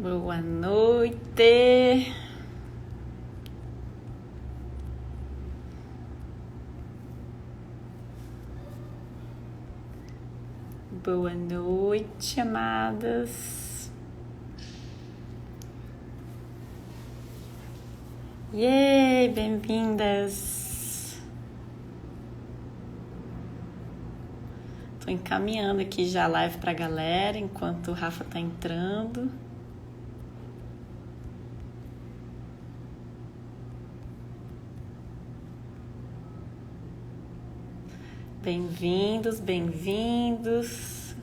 Boa noite. Boa noite, amadas. Yay, bem-vindas. Tô encaminhando aqui já a live pra galera enquanto o Rafa tá entrando. Bem-vindos, bem-vindos.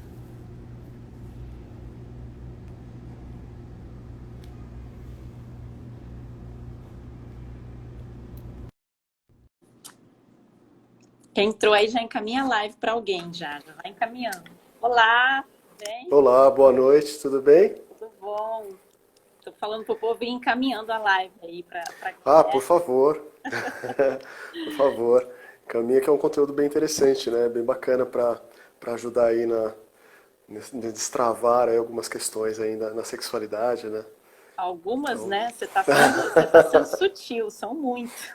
Quem entrou aí já encaminha a live para alguém, já vai encaminhando. Olá, tudo bem? Olá, boa noite, tudo bem? Tudo bom? Tô falando pro povo ir encaminhando a live aí para Ah, quem por é. favor, por favor. Caminha que é um conteúdo bem interessante, né? Bem bacana para ajudar aí destravar aí algumas questões aí na sexualidade, né? Algumas, Então, né? Você tá sendo sutil, são muitas.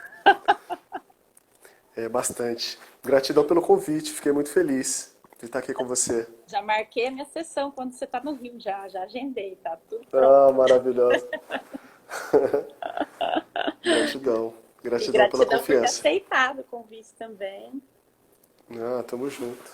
é bastante. Gratidão pelo convite, fiquei muito feliz de estar aqui com você. Já marquei a minha sessão quando você tá no Rio, já agendei, tá tudo pronto. Ah, maravilhoso. Gratidão. E Gratidão pela gratidão por ter confiança. aceitado o convite também. Ah, tamo junto.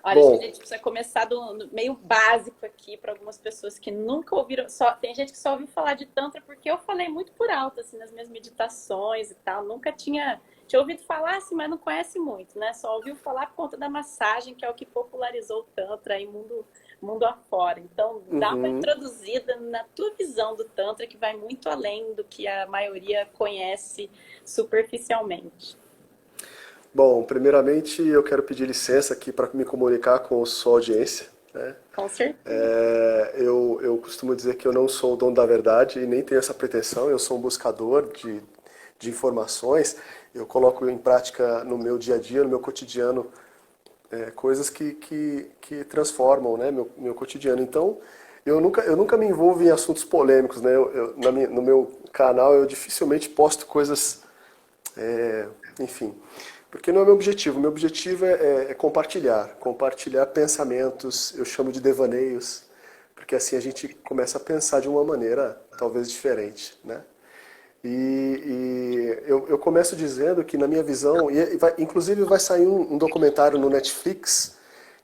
Olha, acho que a Bom, gente precisa começar do meio básico aqui para algumas pessoas que nunca ouviram. Tem gente que só ouviu falar de Tantra porque eu falei muito por alto, assim, nas minhas meditações e tal. Nunca tinha ouvido falar, assim, mas não conhece muito, né? Só ouviu falar por conta da massagem, que é o que popularizou o Tantra aí mundo afora. Então, dá uma uhum. introduzida na tua visão do Tantra, que vai muito além do que a maioria conhece superficialmente. Bom, primeiramente eu quero pedir licença aqui para me comunicar com sua audiência, né? Com certeza. Eu costumo dizer que eu não sou o dono da verdade e nem tenho essa pretensão, eu sou um buscador de informações, eu coloco em prática no meu dia a dia, no meu cotidiano, coisas que transformam, né, meu cotidiano. Então, eu nunca me envolvo em assuntos polêmicos, né? No meu canal eu dificilmente posto coisas, é, enfim, porque não é meu objetivo. Meu objetivo é compartilhar pensamentos, eu chamo de devaneios, porque assim a gente começa a pensar de uma maneira talvez diferente, né? Eu começo dizendo que na minha visão, inclusive vai sair um documentário no Netflix,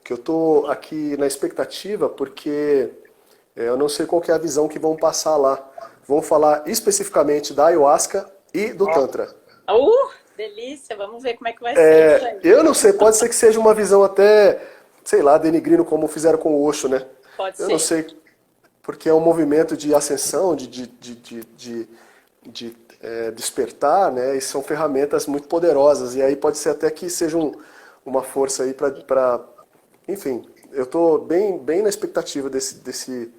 que eu estou aqui na expectativa, porque eu não sei qual que é a visão que vão passar lá. Vão falar especificamente da ayahuasca e do Tantra. Delícia! Vamos ver como é que vai ser isso aí. Eu não sei, pode ser que seja uma visão até, sei lá, denigrindo como fizeram com o Osho, né? Pode Eu não ser. sei, porque é um movimento de ascensão, despertar, né? E são ferramentas muito poderosas. E aí pode ser até que seja uma força aí para. Enfim, eu estou bem na expectativa desse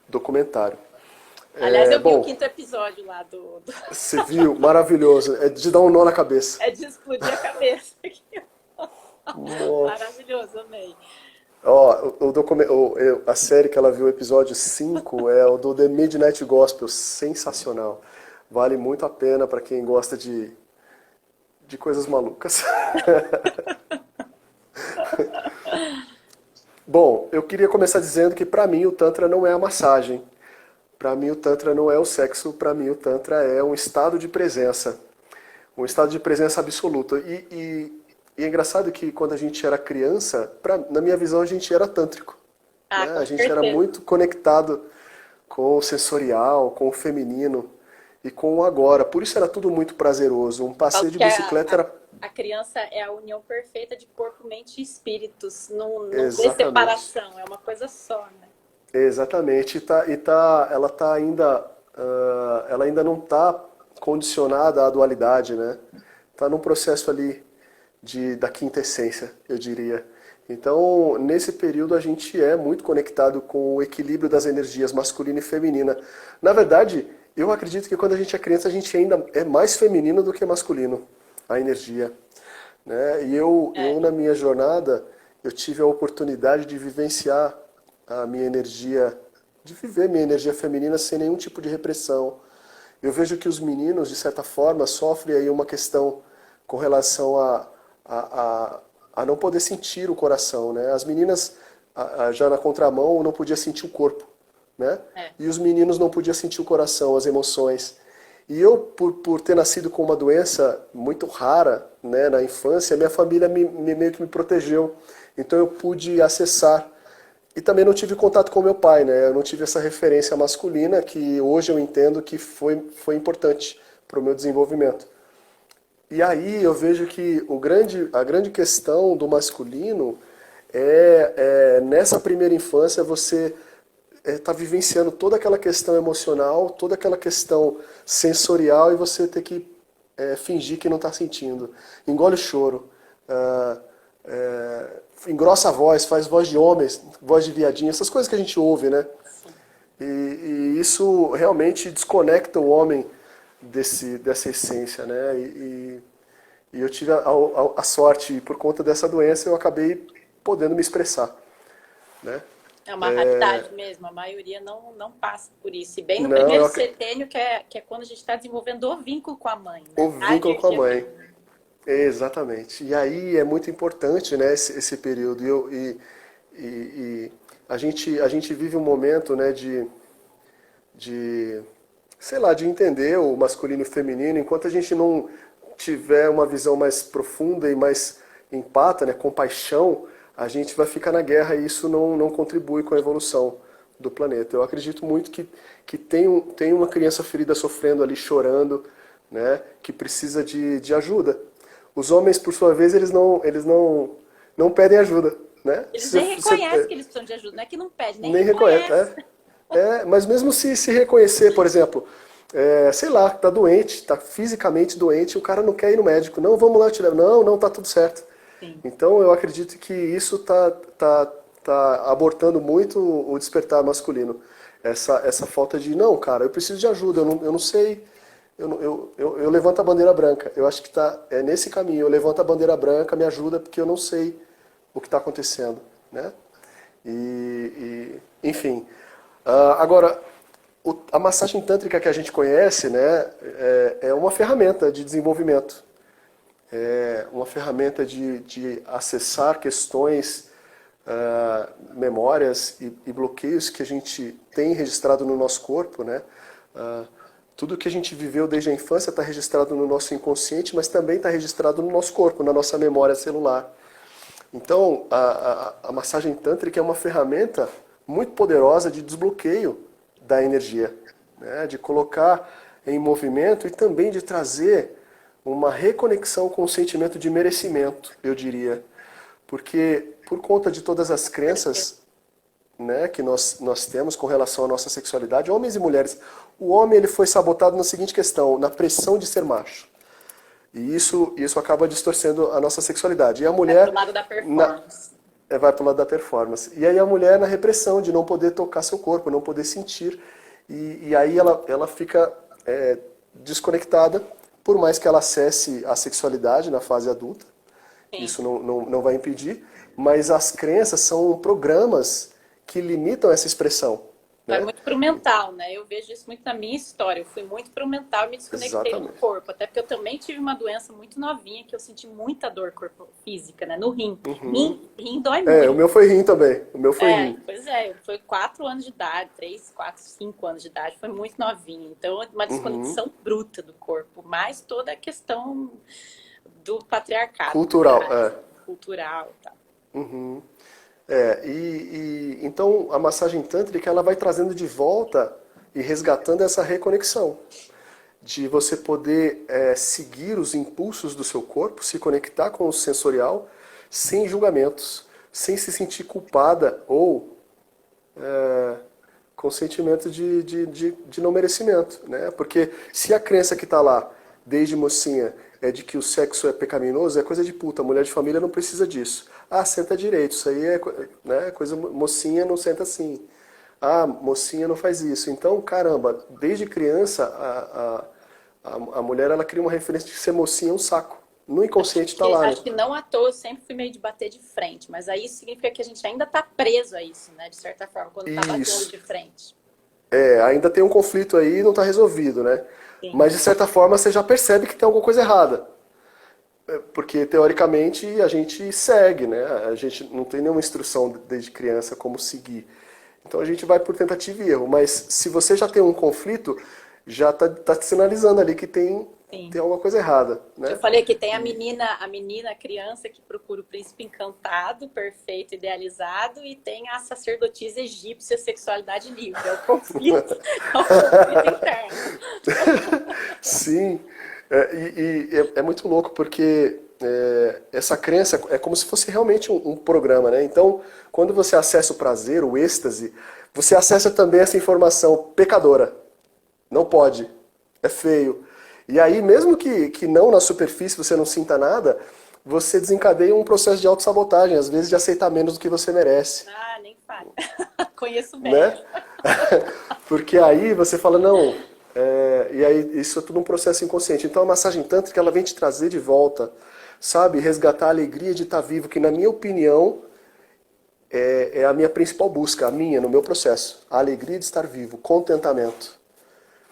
documentário. Aliás, eu vi o Bom, quinto episódio lá você viu, maravilhoso, é de dar um nó na cabeça. É de explodir a cabeça. Nossa. Maravilhoso, amei. Ó, a série que ela viu, o episódio 5 é o do The Midnight Gospel, sensacional. Vale muito a pena para quem gosta de coisas malucas. Bom, eu queria começar dizendo que para mim o Tantra não é a massagem. Para mim o Tantra não é o sexo, para mim o Tantra é um estado de presença. Um estado de presença absoluta. E é engraçado que quando a gente era criança, na minha visão a gente era tântrico. Ah, Né? com A gente era certeza. muito conectado com o sensorial, com o feminino e com o agora. Por isso era tudo muito prazeroso. Um Falo passeio de que bicicleta era a criança é a união perfeita de corpo, mente e espíritos. Não vê exatamente, separação, é uma coisa só, né? exatamente. Ela tá ainda, ela ainda não está condicionada à dualidade, né? Está num processo ali da quinta essência, eu diria. Então, nesse período, a gente é muito conectado com o equilíbrio das energias masculina e feminina. Na verdade, eu acredito que quando a gente é criança, a gente ainda é mais feminino do que masculino, a energia. Né? E eu, É. na minha jornada, eu tive a oportunidade de vivenciar a minha energia, de viver minha energia feminina sem nenhum tipo de repressão. Eu vejo que os meninos, de certa forma, sofrem aí uma questão com relação a não poder sentir o coração, né? As meninas, já na contramão, não podiam sentir o corpo, né? É. E os meninos não podiam sentir o coração, as emoções. E eu, por ter nascido com uma doença muito rara, né, na infância, minha família meio que me protegeu. Então eu pude acessar. E também não tive contato com meu pai, né? Eu não tive essa referência masculina que hoje eu entendo que foi importante para o meu desenvolvimento. E aí eu vejo que a grande questão do masculino nessa primeira infância você está vivenciando toda aquela questão emocional, toda aquela questão sensorial e você ter que fingir que não está sentindo. Engole o choro, engrossa a voz, faz voz de homem, voz de viadinho, essas coisas que a gente ouve, né? E isso realmente desconecta o homem dessa essência, né? E eu tive a sorte, por conta dessa doença, eu acabei podendo me expressar, né? É uma raridade mesmo, a maioria não passa por isso. E bem no Não, primeiro setênio, que é quando a gente está desenvolvendo o vínculo com a mãe, né? o vínculo com a mãe. Feminina. Exatamente. E aí é muito importante, né, esse período. E a gente vive um momento, né, de, sei lá, de entender o masculino e o feminino, enquanto a gente não tiver uma visão mais profunda e mais empata, né, compaixão, a gente vai ficar na guerra e isso não contribui com a evolução do planeta. Eu acredito muito que tem uma criança ferida sofrendo ali, chorando, né, que precisa de ajuda. Os homens, por sua vez, eles não pedem ajuda, né? Eles nem reconhecem que eles precisam de ajuda, não é que não pede, nem reconhece. reconhece. Mas mesmo se reconhecer, por exemplo, sei lá, tá doente, tá fisicamente doente, o cara não quer ir no médico. Não, vamos lá, eu te levo. Não, tá tudo certo. Sim. Então eu acredito que isso tá abortando muito o despertar masculino. Essa falta de, não, cara, eu preciso de ajuda, eu não sei. Eu levanto a bandeira branca. Eu acho que é nesse caminho. Eu levanto a bandeira branca, me ajuda, porque eu não sei o que está acontecendo, né? Enfim. Agora, a massagem tântrica que a gente conhece, né, é uma ferramenta de desenvolvimento. É uma ferramenta de acessar questões, memórias e bloqueios que a gente tem registrado no nosso corpo, né? Tudo que a gente viveu desde a infância está registrado no nosso inconsciente, mas também está registrado no nosso corpo, na nossa memória celular. Então, a massagem tântrica é uma ferramenta muito poderosa de desbloqueio da energia, né? De colocar em movimento e também de trazer uma reconexão com o sentimento de merecimento, eu diria. Porque, por conta de todas as crenças, né, que nós temos com relação à nossa sexualidade, homens e mulheres. O homem ele foi sabotado na seguinte questão, na pressão de ser macho. E isso acaba distorcendo a nossa sexualidade. E a mulher... Vai pro lado da performance. Vai pro lado da performance. E aí a mulher na repressão, de não poder tocar seu corpo, não poder sentir. E aí ela fica desconectada, por mais que ela acesse a sexualidade na fase adulta. Sim. Isso não vai impedir. Mas as crenças são programas que limitam essa expressão. Vai muito pro mental, né? Eu vejo isso muito na minha história. Eu fui muito pro mental e me desconectei do corpo. Até porque eu também tive uma doença muito novinha que eu senti muita dor física, né? No rim. Uhum. Rim dói muito. O meu foi rim também. O meu foi rim. Pois foi 4 anos de idade, 3, 4, 5 anos de idade. Foi muito novinha. Então, uma desconexão bruta do corpo. Mais toda a questão do patriarcado. Cultural, Cultural, tá. Uhum. Então a massagem tântrica ela vai trazendo de volta e resgatando essa reconexão de você poder seguir os impulsos do seu corpo, se conectar com o sensorial sem julgamentos, sem se sentir culpada ou com sentimento de não merecimento, né? Porque se a crença que está lá desde mocinha é de que o sexo é pecaminoso, é coisa de puta, mulher de família não precisa disso. Ah, senta direito, isso aí né, coisa, mocinha não senta assim. Ah, mocinha não faz isso. Então, caramba, desde criança a mulher ela cria uma referência de que ser mocinha é um saco, no inconsciente está Porque lá, né? acho que não à toa eu sempre fui meio de bater de frente, mas aí isso significa que a gente ainda está preso a isso, né? De certa forma, quando está batendo Isso. de frente. Ainda tem um conflito aí e não está resolvido, né? Sim, Mas de certa forma você já percebe que tem alguma coisa errada. Porque teoricamente a gente segue, né? A gente não tem nenhuma instrução desde criança como seguir. Então a gente vai por tentativa e erro. Mas se você já tem um conflito, já tá te sinalizando ali que sim. tem alguma coisa errada, Eu né? falei que tem E, a menina, a criança que procura o príncipe encantado, perfeito, idealizado, e tem a sacerdotisa egípcia, sexualidade livre. É o conflito, é o conflito interno. sim, é muito louco porque essa crença é como se fosse realmente um programa, né? Então, quando você acessa o prazer, o êxtase, você acessa também essa informação pecadora. Não pode. É feio. E aí, mesmo que não na superfície você não sinta nada, você desencadeia um processo de autossabotagem, às vezes de aceitar menos do que você merece, Ah, nem fale. Conheço bem. né? Porque aí você fala, não, e aí isso é tudo um processo inconsciente. Então a massagem tântrica, ela vem te trazer de volta, sabe? Resgatar a alegria de estar vivo, que na minha opinião é a minha principal busca, a minha, no meu processo. A alegria de estar vivo, contentamento.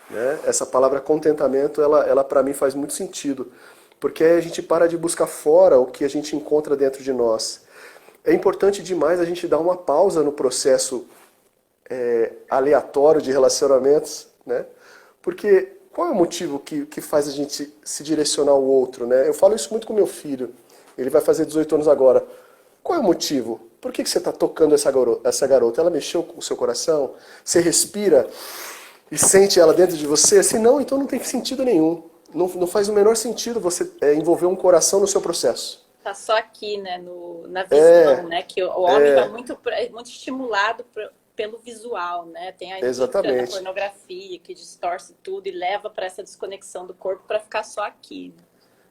Né? Essa palavra contentamento, ela para mim faz muito sentido, porque aí a gente para de buscar fora o que a gente encontra dentro de nós. É importante demais a gente dar uma pausa no processo aleatório de relacionamentos, né? Porque qual é o motivo que faz a gente se direcionar ao outro, né? Eu falo isso muito com meu filho, ele vai fazer 18 anos agora. Qual é o motivo? Por que você está tocando essa garota? Ela mexeu com o seu coração? Você respira e sente ela dentro de você? Se não, então não tem sentido nenhum. Não faz o menor sentido você envolver um coração no seu processo. Tá só aqui, né, na visão, É, né, que o homem vai muito estimulado pelo visual, né? Tem a indústria da exatamente. pornografia que distorce tudo e leva para essa desconexão do corpo para ficar só aqui.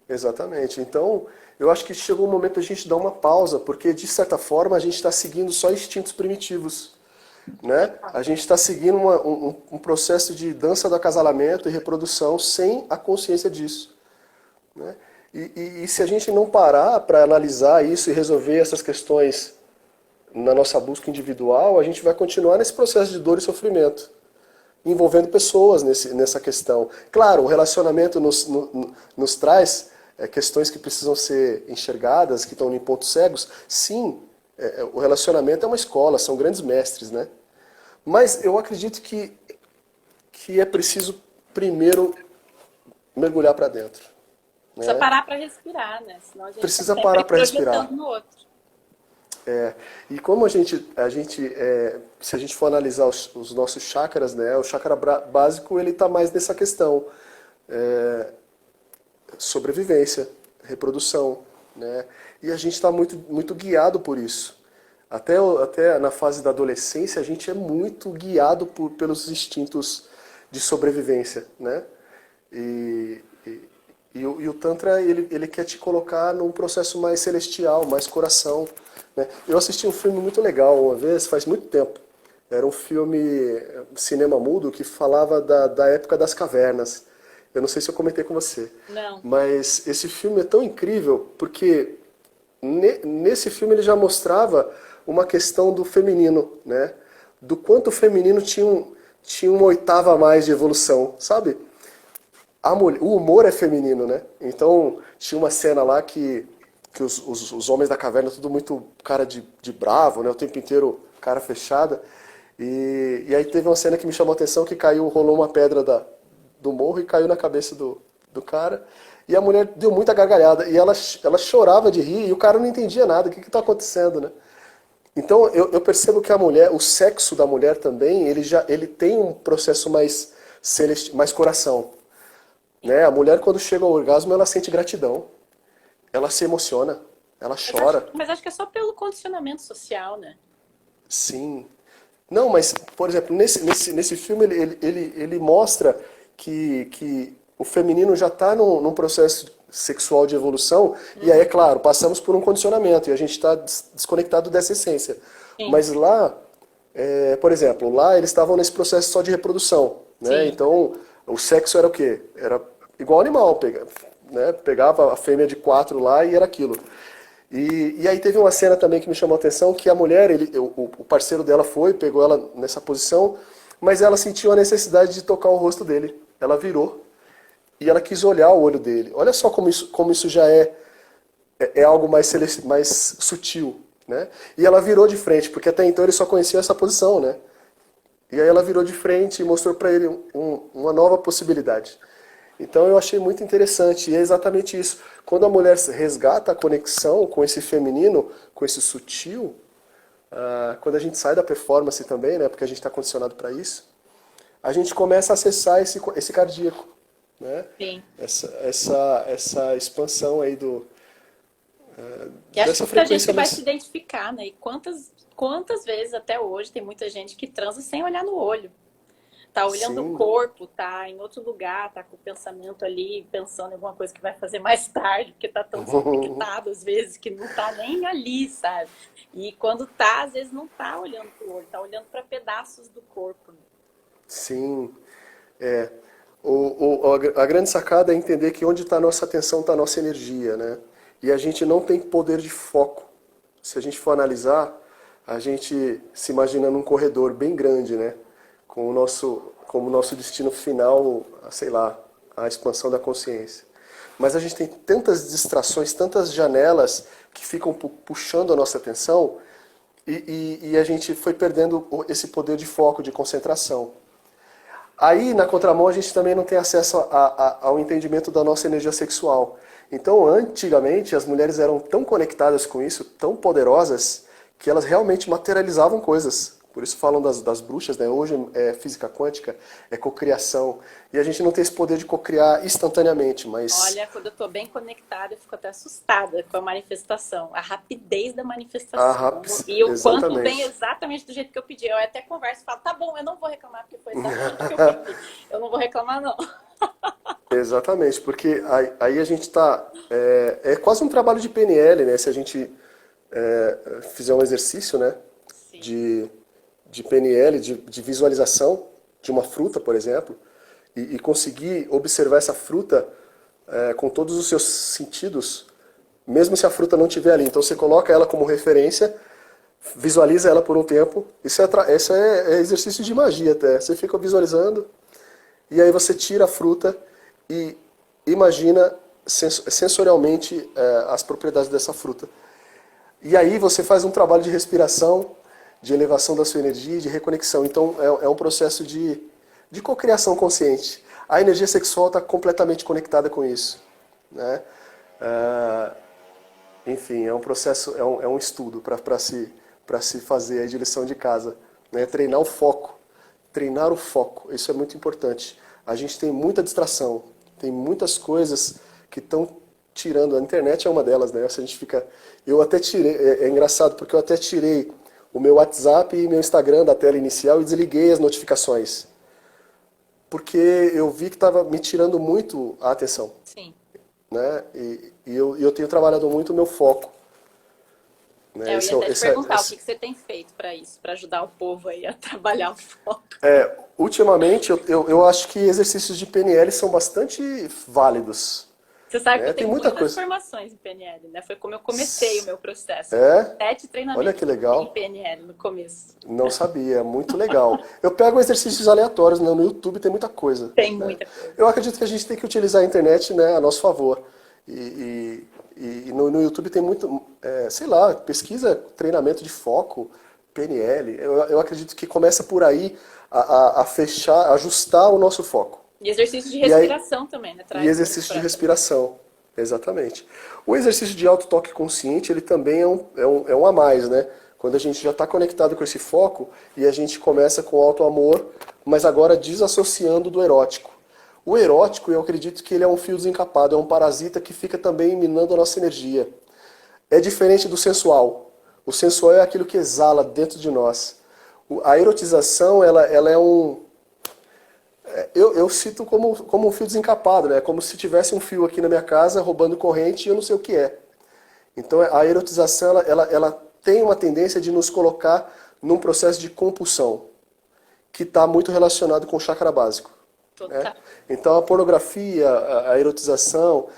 Exatamente. Então, eu acho que chegou o momento da gente dar uma pausa, porque de certa forma a gente está seguindo só instintos primitivos, né? A gente está seguindo um processo de dança do acasalamento e reprodução sem a consciência disso, né? E se a gente não parar para analisar isso e resolver essas questões na nossa busca individual, a gente vai continuar nesse processo de dor e sofrimento, envolvendo pessoas nessa questão. Claro, o relacionamento nos traz questões que precisam ser enxergadas, que estão em pontos cegos. Sim, o relacionamento é uma escola, são grandes mestres, né? Mas eu acredito que é preciso primeiro mergulhar para dentro, Precisa né? parar para respirar, né? Senão a gente está Precisa sempre parar para respirar. projetando no outro. E como se a gente for analisar os nossos chakras, né, o chakra básico ele está mais nessa questão, sobrevivência, reprodução, né, e a gente está muito guiado por isso. Até na fase da adolescência a gente é muito guiado pelos instintos de sobrevivência, né, e, e, e o Tantra ele quer te colocar num processo mais celestial, mais coração, né? Eu assisti um filme muito legal uma vez, faz muito tempo. Era um filme cinema mudo que falava da época das cavernas. Eu não sei se eu comentei com você. Não. Mas esse filme é tão incrível porque nesse filme ele já mostrava uma questão do feminino, né? Do quanto o feminino tinha uma oitava a mais de evolução, sabe? O humor é feminino, né? Então tinha uma cena lá que os homens da caverna, tudo muito cara de bravo, né? O tempo inteiro cara fechada. E aí teve uma cena que me chamou a atenção que rolou uma pedra do morro e caiu na cabeça do cara. E a mulher deu muita gargalhada. E ela chorava de rir e o cara não entendia nada. O que está acontecendo, né? Então eu percebo que a mulher, o sexo da mulher também, ele tem um processo mais mais coração. Né? A mulher, quando chega ao orgasmo, ela sente gratidão. Ela se emociona. Ela chora. Mas acho que é só pelo condicionamento social, né? Sim. Não, mas, por exemplo, nesse filme ele mostra que o feminino já está num processo sexual de evolução, e aí, é claro, passamos por um condicionamento, e a gente está desconectado dessa essência. Sim. Mas lá, por exemplo, lá eles estavam nesse processo só de reprodução, né? Sim. Então, o sexo era o quê? Era igual animal, né, pegava a fêmea de 4 lá e era aquilo. E aí teve uma cena também que me chamou a atenção, que a mulher, o parceiro dela foi, pegou ela nessa posição, mas ela sentiu a necessidade de tocar o rosto dele. Ela virou e ela quis olhar o olho dele. Olha só como isso já é algo mais sutil, né? E ela virou de frente, porque até então ele só conhecia essa posição, né? E aí ela virou de frente e mostrou para ele uma nova possibilidade. Então eu achei muito interessante, e é exatamente isso. Quando a mulher resgata a conexão com esse feminino, com esse sutil, quando a gente sai da performance também, né, porque a gente está condicionado para isso, a gente começa a acessar esse cardíaco, né? Sim. Essa expansão aí E acho que dessa muita gente frequência vai mais... se identificar, né? E quantas vezes até hoje tem muita gente que transa sem olhar no olho. Tá olhando o Sim. corpo, tá em outro lugar, tá com o pensamento ali, pensando em alguma coisa que vai fazer mais tarde, porque tá tão desconectado às vezes que não tá nem ali, sabe? E quando tá, às vezes não tá olhando pro olho, tá olhando para pedaços do corpo. Né? Sim. É. A grande sacada é entender que onde está a nossa atenção está a nossa energia, né? E a gente não tem poder de foco. Se a gente for analisar, a gente se imagina num corredor bem grande, né? Como o nosso destino final, sei lá, a expansão da consciência. Mas a gente tem tantas distrações, tantas janelas que ficam puxando a nossa atenção e a gente foi perdendo esse poder de foco, de concentração. Aí, na contramão, a gente também não tem acesso ao entendimento da nossa energia sexual. Então, antigamente, as mulheres eram tão conectadas com isso, tão poderosas, que elas realmente materializavam coisas. Por isso falam das bruxas, né? Hoje é física quântica, é cocriação. E a gente não tem esse poder de cocriar instantaneamente, mas... Olha, quando eu tô bem conectada, eu fico até assustada com a manifestação, a rapidez da Ah, manifestação e o quanto vem exatamente. exatamente do jeito que eu pedi. Eu até converso e falo, tá bom, eu não vou reclamar porque foi exatamente o que eu pedi. Eu não vou reclamar, não. Exatamente, porque aí a gente está... É quase um trabalho de PNL, né? Se a gente fizer um exercício, né? Sim. De PNL, de visualização de uma fruta, por exemplo, e conseguir observar essa fruta com todos os seus sentidos, mesmo se a fruta não estiver ali. Então você coloca ela como referência, visualiza ela por um tempo. Isso é exercício de magia até. Você fica visualizando e aí você tira a fruta e imagina sensorialmente as propriedades dessa fruta. E aí você faz um trabalho de respiração, de elevação da sua energia, de reconexão. Então é um processo de cocriação consciente. A energia sexual está completamente conectada com isso, né? Enfim, é um processo, é um estudo para se fazer aí de lição de casa, né? Treinar o foco. Treinar o foco, isso é muito importante. A gente tem muita distração, tem muitas coisas que estão tirando. A internet é uma delas, né? Se a gente fica... Eu até tirei, é engraçado porque eu até tirei o meu WhatsApp e meu Instagram da tela inicial e desliguei as notificações. Porque eu vi que estava me tirando muito a atenção, Sim. né? E eu tenho trabalhado muito o meu foco. Né? Eu ia até te perguntar o que você tem feito para isso, para ajudar o povo aí a trabalhar o foco. Ultimamente, eu acho que exercícios de PNL são bastante válidos. Você sabe que Né? eu Tem tenho muita muitas coisa. formações em PNL, né? Foi como eu comecei o meu processo. É? 7 Olha treinamentos que em legal. PNL no começo. Não sabia, muito legal. Eu pego exercícios aleatórios, né? No YouTube tem muita coisa. Tem Né? muita coisa. Eu acredito que a gente tem que utilizar a internet, né, a nosso favor. E no YouTube tem muito, sei lá, pesquisa, treinamento de foco, PNL. Eu acredito que começa por aí a fechar, ajustar o nosso foco. E exercício de E aí, respiração também, né? e exercício de respiração. Exatamente. O exercício de autotoque consciente, ele também é um a mais, né? Quando a gente já está conectado com esse foco e a gente começa com o auto-amor, mas agora desassociando do erótico. O erótico, eu acredito que ele é um fio desencapado, é um parasita que fica também minando a nossa energia. É diferente do sensual. O sensual é aquilo que exala dentro de nós. A erotização, ela é um... Eu cito como um fio desencapado, né? Como se tivesse um fio aqui na minha casa roubando corrente e eu não sei o que é. Então a erotização ela tem uma tendência de nos colocar num processo de compulsão, que está muito relacionado com o chakra básico. Né? Então a pornografia, a erotização,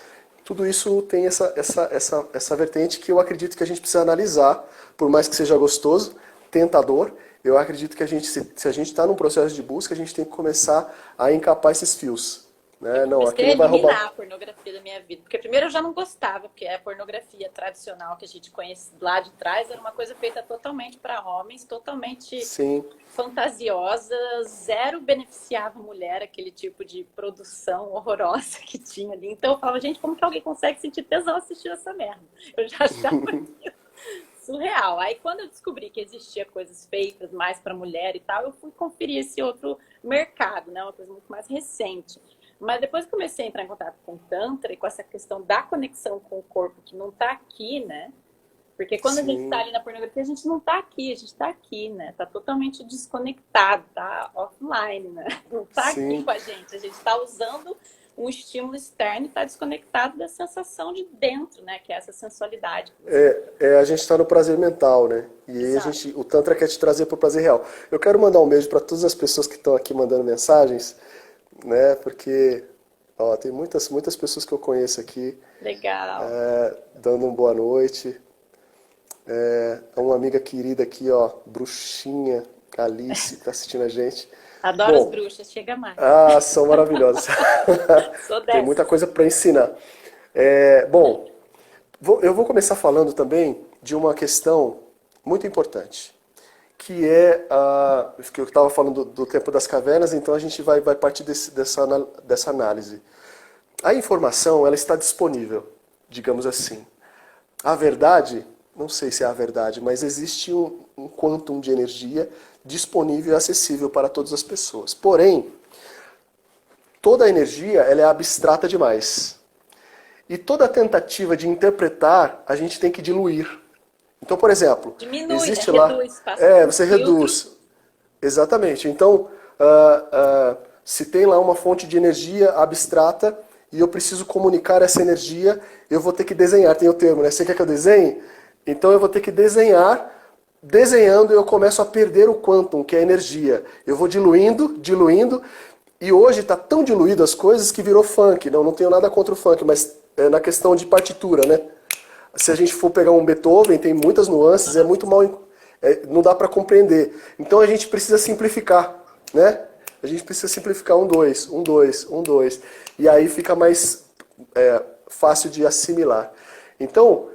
tudo isso tem essa vertente que eu acredito que a gente precisa analisar, por mais que seja gostoso, tentador. Eu acredito que se a gente está num processo de busca, a gente tem que começar a encapar esses fios. Né? Não, aqui não vai roubar. Eliminar a pornografia da minha vida. Porque primeiro eu já não gostava, porque a pornografia tradicional que a gente conhece lá de trás era uma coisa feita totalmente para homens, totalmente Sim. fantasiosa, zero beneficiava a mulher, aquele tipo de produção horrorosa que tinha ali. Então eu falava, gente, como que alguém consegue sentir tesão assistindo essa merda? Eu já achava surreal. Aí quando eu descobri que existia coisas feitas mais para mulher e tal, eu fui conferir esse outro mercado, né? Uma coisa muito mais recente. Mas depois que comecei a entrar em contato com o Tantra e com essa questão da conexão com o corpo que não está aqui, né? Porque quando a gente está ali na pornografia, a gente não está aqui, a gente está aqui, né? Está totalmente desconectado, tá offline, né? Não está aqui com a gente está usando um estímulo externo e está desconectado da sensação de dentro, né? Que é essa sensualidade. A gente está no prazer mental, né? E aí o Tantra quer te trazer para o prazer real. Eu quero mandar um beijo para todas as pessoas que estão aqui mandando mensagens, né? Porque tem muitas pessoas que eu conheço aqui. Legal. Dando uma boa noite. Uma amiga querida aqui, Bruxinha, Alice, que está assistindo a gente. Adoro as bruxas, chega mais. São maravilhosas. Sou dessa. Tem muita coisa para ensinar. Eu vou começar falando também de uma questão muito importante, que é que eu estava falando do tempo das cavernas, então a gente vai partir dessa análise. A informação, ela está disponível, digamos assim. A verdade, não sei se é a verdade, mas existe um quantum de energia disponível e acessível para todas as pessoas. Porém, toda a energia ela é abstrata demais. E toda tentativa de interpretar, a gente tem que diluir. Então, por exemplo, diminui, existe né? lá... Reduz, você reduz. Exatamente. Então, se tem lá uma fonte de energia abstrata e eu preciso comunicar essa energia, eu vou ter que desenhar. Tem o termo, né? Você quer que eu desenhe? Então eu vou ter que desenhar. Desenhando, eu começo a perder o quantum, que é a energia. Eu vou diluindo, e hoje está tão diluído as coisas que virou funk. Não tenho nada contra o funk, mas é na questão de partitura, né? Se a gente for pegar um Beethoven, tem muitas nuances, é muito mal, não dá para compreender. Então a gente precisa simplificar, né? A gente precisa simplificar 1, 2, 1, 2, 1, 2. E aí fica mais fácil de assimilar. Então,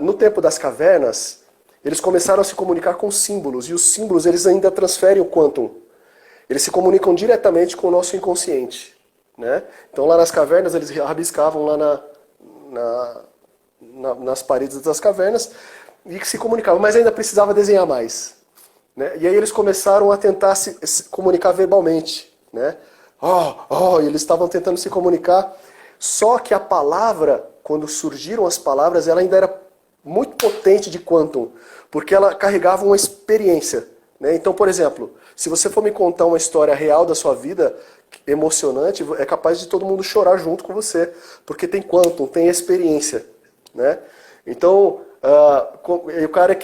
no tempo das cavernas, eles começaram a se comunicar com símbolos, e os símbolos eles ainda transferem o quantum. Eles se comunicam diretamente com o nosso inconsciente. Né? Então lá nas cavernas eles rabiscavam lá nas paredes das cavernas e se comunicavam, mas ainda precisava desenhar mais. Né? E aí eles começaram a tentar se comunicar verbalmente. Né? E eles estavam tentando se comunicar, só que a palavra, quando surgiram as palavras, ela ainda era muito potente de quantum, porque ela carregava uma experiência. Né? Então, por exemplo, se você for me contar uma história real da sua vida, emocionante, é capaz de todo mundo chorar junto com você, porque tem quantum, tem experiência. Né? Então, o cara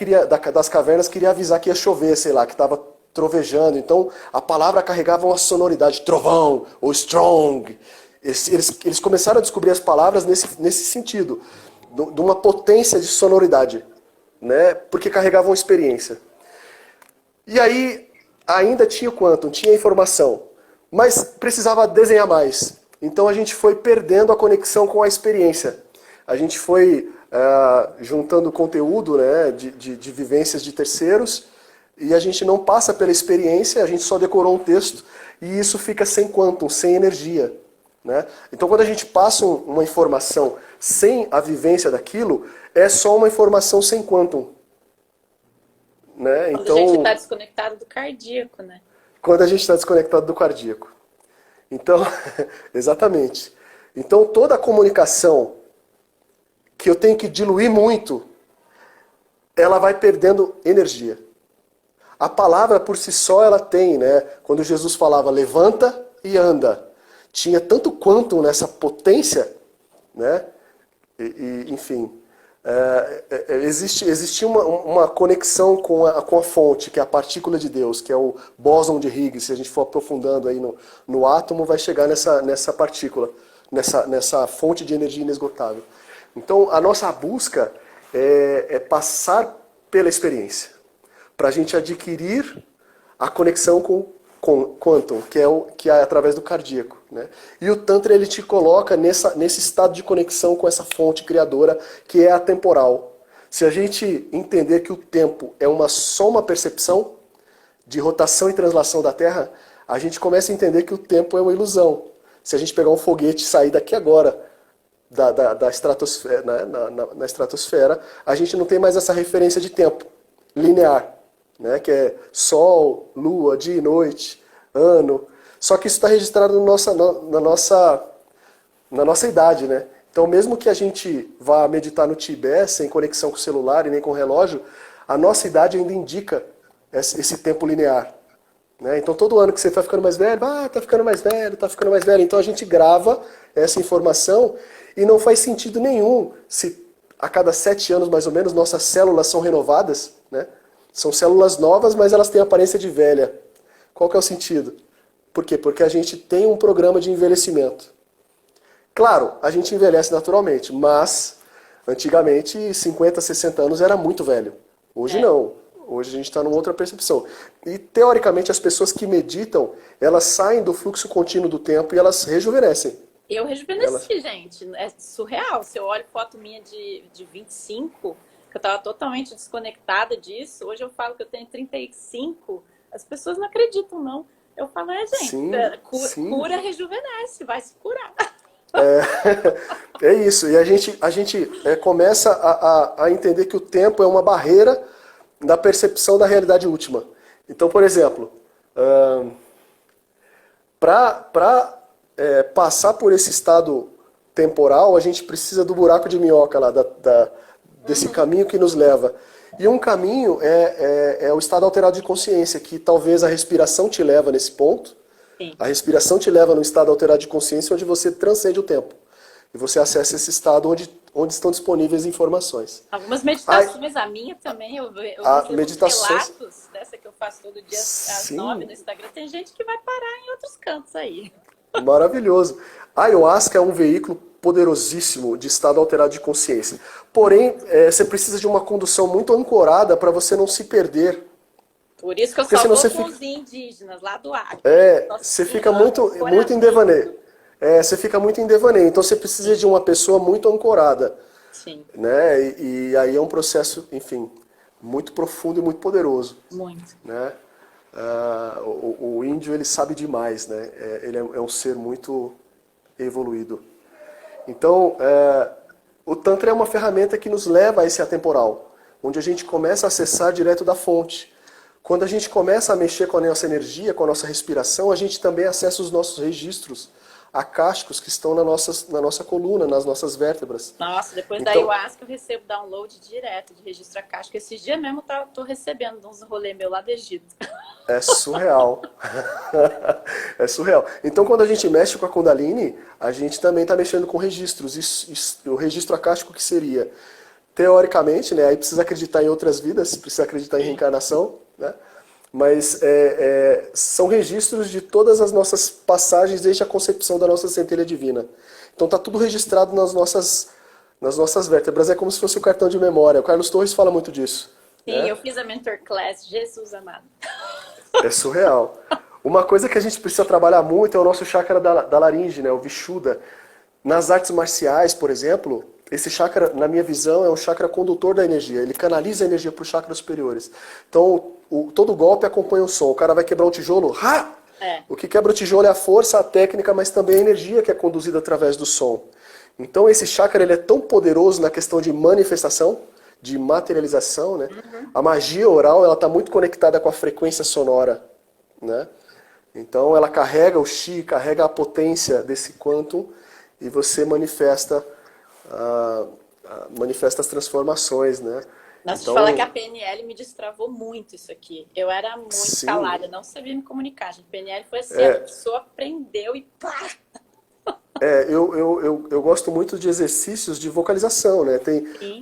das cavernas queria avisar que ia chover, sei lá, que estava trovejando. Então, a palavra carregava uma sonoridade, trovão ou strong. Eles começaram a descobrir as palavras nesse sentido, de uma potência de sonoridade, né? Porque carregavam experiência. E aí, ainda tinha o quantum, tinha informação, mas precisava desenhar mais. Então a gente foi perdendo a conexão com a experiência. A gente foi juntando conteúdo, né, de vivências de terceiros, e a gente não passa pela experiência, a gente só decorou um texto, e isso fica sem quantum, sem energia. Né? Então quando a gente passa uma informação sem a vivência daquilo, é só uma informação sem quantum. Né? Quando então, a gente está desconectado do cardíaco, né? Quando a gente está desconectado do cardíaco. Então, exatamente. Então toda a comunicação que eu tenho que diluir muito, ela vai perdendo energia. A palavra por si só ela tem, né? Quando Jesus falava levanta e anda, tinha tanto quantum nessa potência, né? Enfim, existia uma conexão com a fonte, que é a partícula de Deus, que é o bóson de Higgs. Se a gente for aprofundando aí no átomo, vai chegar nessa partícula, nessa fonte de energia inesgotável. Então, a nossa busca é passar pela experiência, para a gente adquirir a conexão com Quantum, que é através do cardíaco, né? E o Tantra ele te coloca nesse estado de conexão com essa fonte criadora que é atemporal. Se a gente entender que o tempo é só uma percepção de rotação e translação da Terra, a gente começa a entender que o tempo é uma ilusão. Se a gente pegar um foguete e sair daqui agora da estratosfera, né, na estratosfera, a gente não tem mais essa referência de tempo linear, né, que é sol, lua, dia e noite, ano. Só que isso está registrado na nossa idade, né? Então, mesmo que a gente vá meditar no Tibete sem conexão com o celular e nem com o relógio, a nossa idade ainda indica esse tempo linear, né? Então, todo ano que você está ficando mais velho, está ficando mais velho, está ficando mais velho. Então, a gente grava essa informação e não faz sentido nenhum se a cada 7 anos, mais ou menos, nossas células são renovadas, né? São células novas, mas elas têm aparência de velha. Qual que é o sentido? Por quê? Porque a gente tem um programa de envelhecimento. Claro, a gente envelhece naturalmente, mas antigamente 50, 60 anos era muito velho. Hoje não. Hoje a gente está numa outra percepção. E teoricamente as pessoas que meditam, elas saem do fluxo contínuo do tempo e elas rejuvenescem. Eu rejuvenesci, gente. É surreal. Se eu olho foto minha de 25, que eu estava totalmente desconectada disso, hoje eu falo que eu tenho 35, as pessoas não acreditam, não. Eu falo, gente, sim. Cura rejuvenesce, vai se curar. É isso, e a gente começa a entender que o tempo é uma barreira da percepção da realidade última. Então, por exemplo, para passar por esse estado temporal, a gente precisa do buraco de minhoca lá, desse caminho que nos leva. E um caminho é o estado alterado de consciência, que talvez a respiração te leva nesse ponto. Sim. A respiração te leva num estado alterado de consciência onde você transcende o tempo. E você acessa esse estado onde estão disponíveis informações. Algumas meditações, a minha também, eu meditações, relatos dessa que eu faço todo dia às 9 no Instagram. Tem gente que vai parar em outros cantos aí. Maravilhoso. A ayahuasca é um veículo poderosíssimo de estado alterado de consciência. Porém, você precisa de uma condução muito ancorada para você não se perder. Por isso que eu só vou com os indígenas lá do Acre. Você fica muito em devaneio. Você fica muito em devaneio. Então você precisa de uma pessoa muito ancorada. Sim. Né? E aí é um processo, enfim, muito profundo e muito poderoso. Muito. Né? O índio, ele sabe demais, né? Ele é um ser muito evoluído. Então, o Tantra é uma ferramenta que nos leva a esse atemporal, onde a gente começa a acessar direto da fonte. Quando a gente começa a mexer com a nossa energia, com a nossa respiração, a gente também acessa os nossos registros acásticos que estão na nossa coluna, nas nossas vértebras. Nossa, depois da ayahuasca eu recebo download direto de registro acástico. Esses dias mesmo eu tô recebendo uns rolê meu lá do Egito. É surreal. É surreal. Então, quando a gente mexe com a Kundalini, a gente também está mexendo com registros. O registro acástico que seria, teoricamente, né, aí precisa acreditar em outras vidas, precisa acreditar em reencarnação, né? Mas são registros de todas as nossas passagens desde a concepção da nossa centelha divina. Então está tudo registrado nas nossas vértebras. É como se fosse um cartão de memória. O Carlos Torres fala muito disso. Sim, né? Eu fiz a mentor class, Jesus amado. É surreal. Uma coisa que a gente precisa trabalhar muito é o nosso chakra da laringe, né? O Vishuddha. Nas artes marciais, por exemplo, esse chakra, na minha visão, é um chakra condutor da energia. Ele canaliza a energia para os chakras superiores. Então, todo golpe acompanha o som. O cara vai quebrar um tijolo, O que quebra o tijolo é a força, a técnica, mas também a energia que é conduzida através do som. Então, esse chakra ele é tão poderoso na questão de manifestação, de materialização, né? A magia oral ela está muito conectada com a frequência sonora, né? Então, ela carrega o chi, carrega a potência desse quantum e você manifesta as transformações, né? Nossa, te falar que a PNL me destravou muito isso aqui. Eu era muito calada, não sabia me comunicar. A PNL foi assim, a pessoa aprendeu e pá! Eu gosto muito de exercícios de vocalização, né?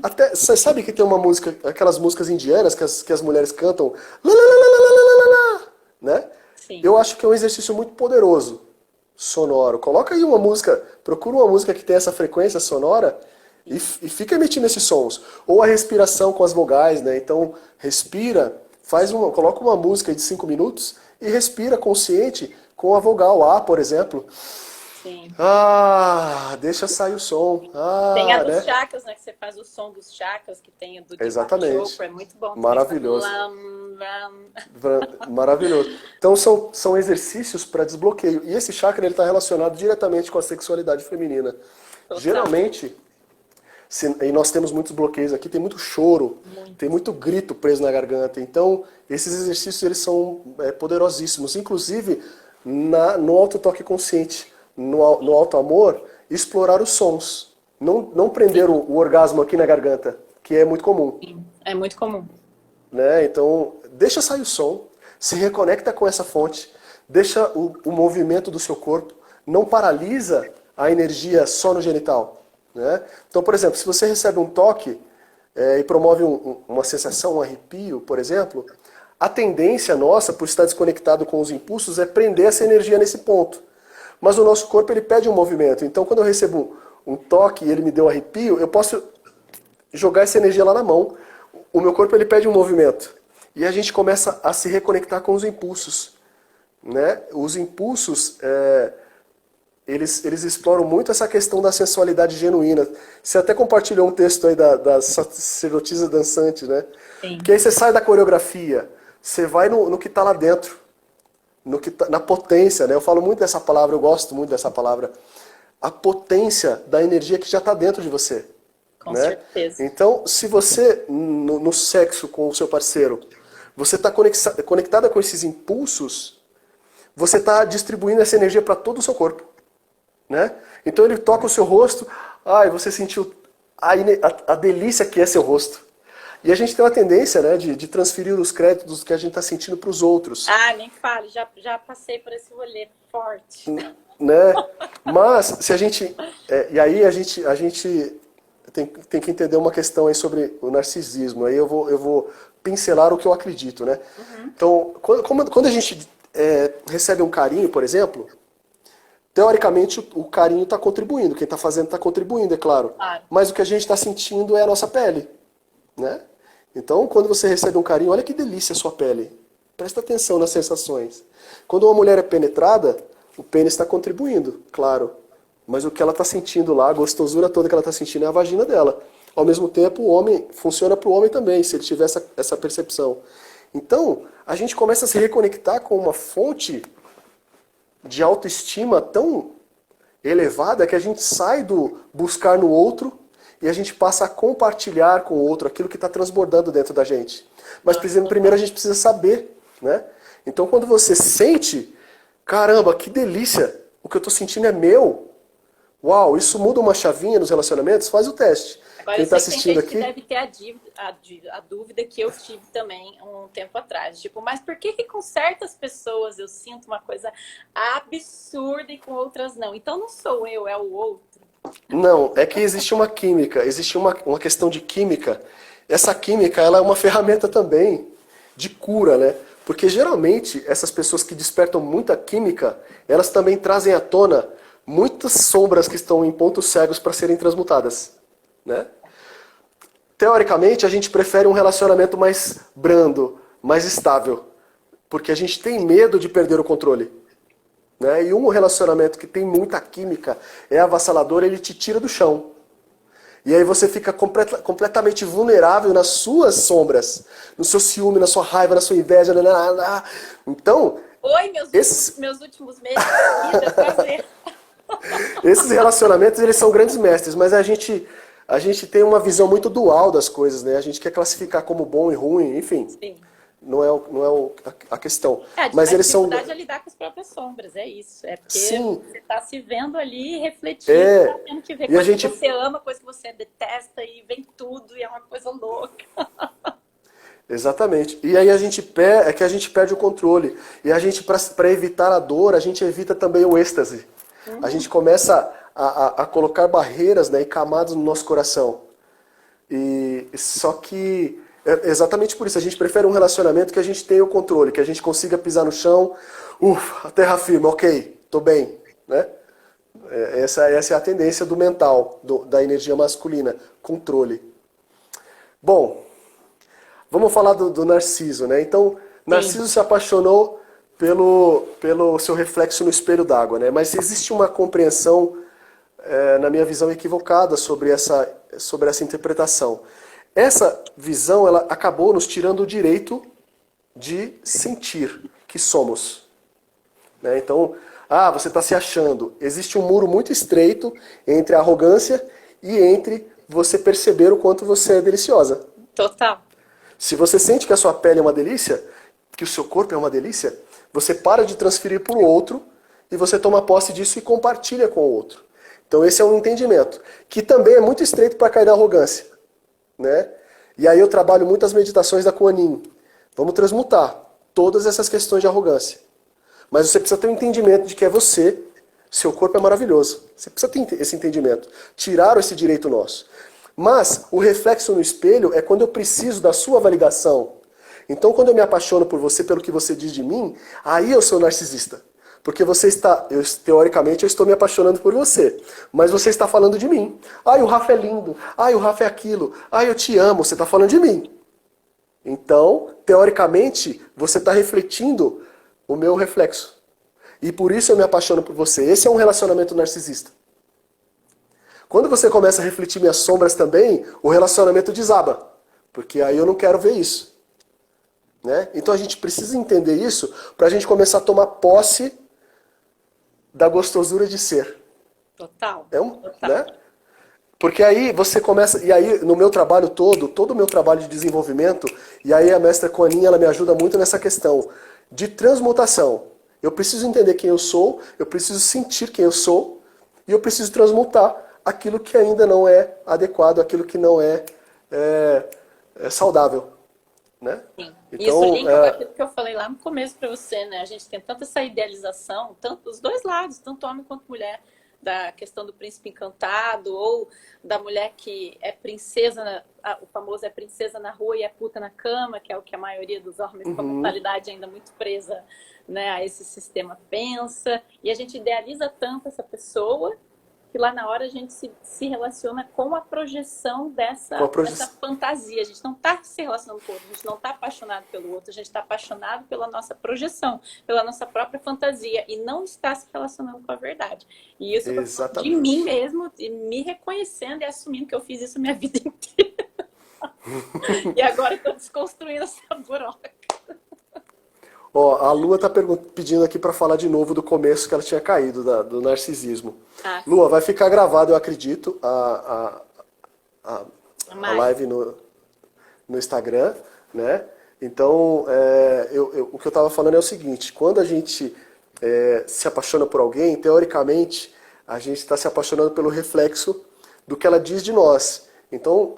Até, você sabe que tem uma música, aquelas músicas indianas que as mulheres cantam, lá, lá, lá, lá, lá, lá, lá, né? Sim. Eu acho que é um exercício muito poderoso. sonoro. Coloca aí uma música, procura uma música que tem essa frequência sonora e fica emitindo esses sons. Ou a respiração com as vogais, né? Então, respira, coloca uma música de 5 minutos e respira consciente com a vogal A, por exemplo. Sim. Deixa sair o som. Tem a dos né? chakras, né? Que você faz o som dos chakras, que tem o do Exatamente. Chopra, é muito bom. Maravilhoso. Maravilhoso. Então são exercícios para desbloqueio. E esse chakra está relacionado diretamente com a sexualidade feminina. Total. Geralmente, e nós temos muitos bloqueios aqui, tem muito choro, tem muito grito preso na garganta. Então, esses exercícios eles são poderosíssimos. Inclusive, no autotoque consciente, no auto-amor, explorar os sons. Não prender o orgasmo aqui na garganta, que é muito comum. Sim, é muito comum. Né? Então, deixa sair o som, se reconecta com essa fonte, deixa o movimento do seu corpo, não paralisa a energia só no genital. Né? Então, por exemplo, se você recebe um toque e promove uma sensação, um arrepio, por exemplo, a tendência nossa, por estar desconectado com os impulsos, é prender essa energia nesse ponto. Mas o nosso corpo ele pede um movimento. Então, quando eu recebo um toque e ele me deu um arrepio, eu posso jogar essa energia lá na mão. O meu corpo ele pede um movimento. E a gente começa a se reconectar com os impulsos. Né? Os impulsos, eles exploram muito essa questão da sensualidade genuína. Você até compartilhou um texto aí da sacerdotisa dançante, né? Sim. Que aí você sai da coreografia, você vai no que está lá dentro. Na potência, né? Eu falo muito dessa palavra, eu gosto muito dessa palavra. A potência da energia que já está dentro de você. Com né? certeza. Então, se você, no sexo com o seu parceiro, você está conectada com esses impulsos, você está distribuindo essa energia para todo o seu corpo. Né? Então ele toca o seu rosto, você sentiu a delícia que é seu rosto. E a gente tem uma tendência, né, de transferir os créditos que a gente está sentindo para os outros. Nem fale, já passei por esse rolê forte. Né? Mas, se a gente... e aí a gente tem que entender uma questão aí sobre o narcisismo. Aí eu vou pincelar o que eu acredito. Né? Então, quando a gente recebe um carinho, por exemplo, teoricamente o carinho está contribuindo. Quem está fazendo está contribuindo, é claro. Claro. Mas o que a gente está sentindo é a nossa pele. Né? Então, quando você recebe um carinho, olha que delícia a sua pele. Presta atenção nas sensações. Quando uma mulher é penetrada, o pênis está contribuindo, claro. Mas o que ela está sentindo lá, a gostosura toda que ela está sentindo é a vagina dela. Ao mesmo tempo, o homem funciona para o homem também, se ele tiver essa percepção. Então, a gente começa a se reconectar com uma fonte de autoestima tão elevada que a gente sai do buscar no outro e a gente passa a compartilhar com o outro aquilo que está transbordando dentro da gente. Mas primeiro a gente precisa saber. Né? Então quando você sente, caramba, que delícia, o que eu estou sentindo é meu. Uau, isso muda uma chavinha nos relacionamentos? Faz o teste. Agora, quem está assistindo aqui... que deve ter a dúvida que eu tive também um tempo atrás. Tipo, mas por que com certas pessoas eu sinto uma coisa absurda e com outras não? Então não sou eu, é o outro. Não, é que existe uma química, existe uma questão de química. Essa química ela é uma ferramenta também de cura, né? Porque geralmente essas pessoas que despertam muita química, elas também trazem à tona muitas sombras que estão em pontos cegos para serem transmutadas. Né? Teoricamente, a gente prefere um relacionamento mais brando, mais estável, porque a gente tem medo de perder o controle. Né? E um relacionamento que tem muita química é avassalador, ele te tira do chão. E aí você fica completamente vulnerável nas suas sombras, no seu ciúme, na sua raiva, na sua inveja. Então... Oi, meus últimos meses de vida, prazer. Esses relacionamentos, eles são grandes mestres, mas a gente tem uma visão muito dual das coisas, né? A gente quer classificar como bom e ruim, enfim. Sim. Não é a questão. Mas eles são... A dificuldade é lidar com as próprias sombras, é isso. É porque Sim. Você está se vendo ali refletindo, está tendo que ver coisa que você ama, coisa que você detesta, e vem tudo, e é uma coisa louca. Exatamente. E aí a gente perde o controle. E a gente, para evitar a dor, a gente evita também o êxtase. A gente começa a colocar barreiras, né, e camadas no nosso coração. Só que... exatamente por isso, a gente prefere um relacionamento que a gente tenha o controle, que a gente consiga pisar no chão, a terra firme, ok, tô bem. né? Essa é a tendência do mental, da energia masculina, controle. Bom, vamos falar do Narciso, né? Então, Narciso se apaixonou pelo seu reflexo no espelho d'água, né? Mas existe uma compreensão, na minha visão, equivocada sobre essa interpretação. Essa visão, ela acabou nos tirando o direito de sentir que somos, né? Então, você está se achando. Existe um muro muito estreito entre a arrogância e entre você perceber o quanto você é deliciosa. Total. Se você sente que a sua pele é uma delícia, que o seu corpo é uma delícia, você para de transferir para o outro e você toma posse disso e compartilha com o outro. Então esse é um entendimento, que também é muito estreito para cair na arrogância, né? E aí eu trabalho muitas meditações da Kuan-Yin. Vamos transmutar todas essas questões de arrogância. Mas você precisa ter um entendimento de que é você, seu corpo é maravilhoso. Você precisa ter esse entendimento. Tiraram esse direito nosso. Mas o reflexo no espelho é quando eu preciso da sua validação. Então quando eu me apaixono por você, pelo que você diz de mim, aí eu sou narcisista. Porque você está, teoricamente eu estou me apaixonando por você, mas você está falando de mim. Ai, o Rafa é lindo. Ai, o Rafa é aquilo. Ai, eu te amo. Você está falando de mim. Então, teoricamente, você está refletindo o meu reflexo. E por isso eu me apaixono por você. Esse é um relacionamento narcisista. Quando você começa a refletir minhas sombras também, o relacionamento desaba. Porque aí eu não quero ver isso, né? Então a gente precisa entender isso para a gente começar a tomar posse da gostosura de ser. Total. Total. Né? Porque aí você começa, e aí no meu trabalho todo o meu trabalho de desenvolvimento, e aí a mestra Kuan-Yin, ela me ajuda muito nessa questão de transmutação. Eu preciso entender quem eu sou, eu preciso sentir quem eu sou, e eu preciso transmutar aquilo que ainda não é adequado, aquilo que não é saudável, né? Sim. Então, isso linka com aquilo que eu falei lá no começo para você, né? A gente tem tanta essa idealização, tanto dos dois lados, tanto homem quanto mulher, da questão do príncipe encantado, ou da mulher que é princesa, o famoso é princesa na rua e é puta na cama, que é o que a maioria dos homens com a mentalidade ainda muito presa, né, a esse sistema pensa. E a gente idealiza tanto essa pessoa que lá na hora a gente se relaciona com a projeção dessa fantasia. A gente não está se relacionando com o outro, a gente não está apaixonado pelo outro, a gente está apaixonado pela nossa projeção, pela nossa própria fantasia, e não está se relacionando com a verdade. E isso de mim mesmo, de me reconhecendo e assumindo que eu fiz isso minha vida inteira. E agora estou desconstruindo essa buraca. Ó, a Lua tá pedindo aqui para falar de novo do começo que ela tinha caído, do narcisismo. Lua, vai ficar gravado, eu acredito, a live no Instagram, né? Então, o que eu estava falando é o seguinte, quando a gente se apaixona por alguém, teoricamente, a gente está se apaixonando pelo reflexo do que ela diz de nós. Então,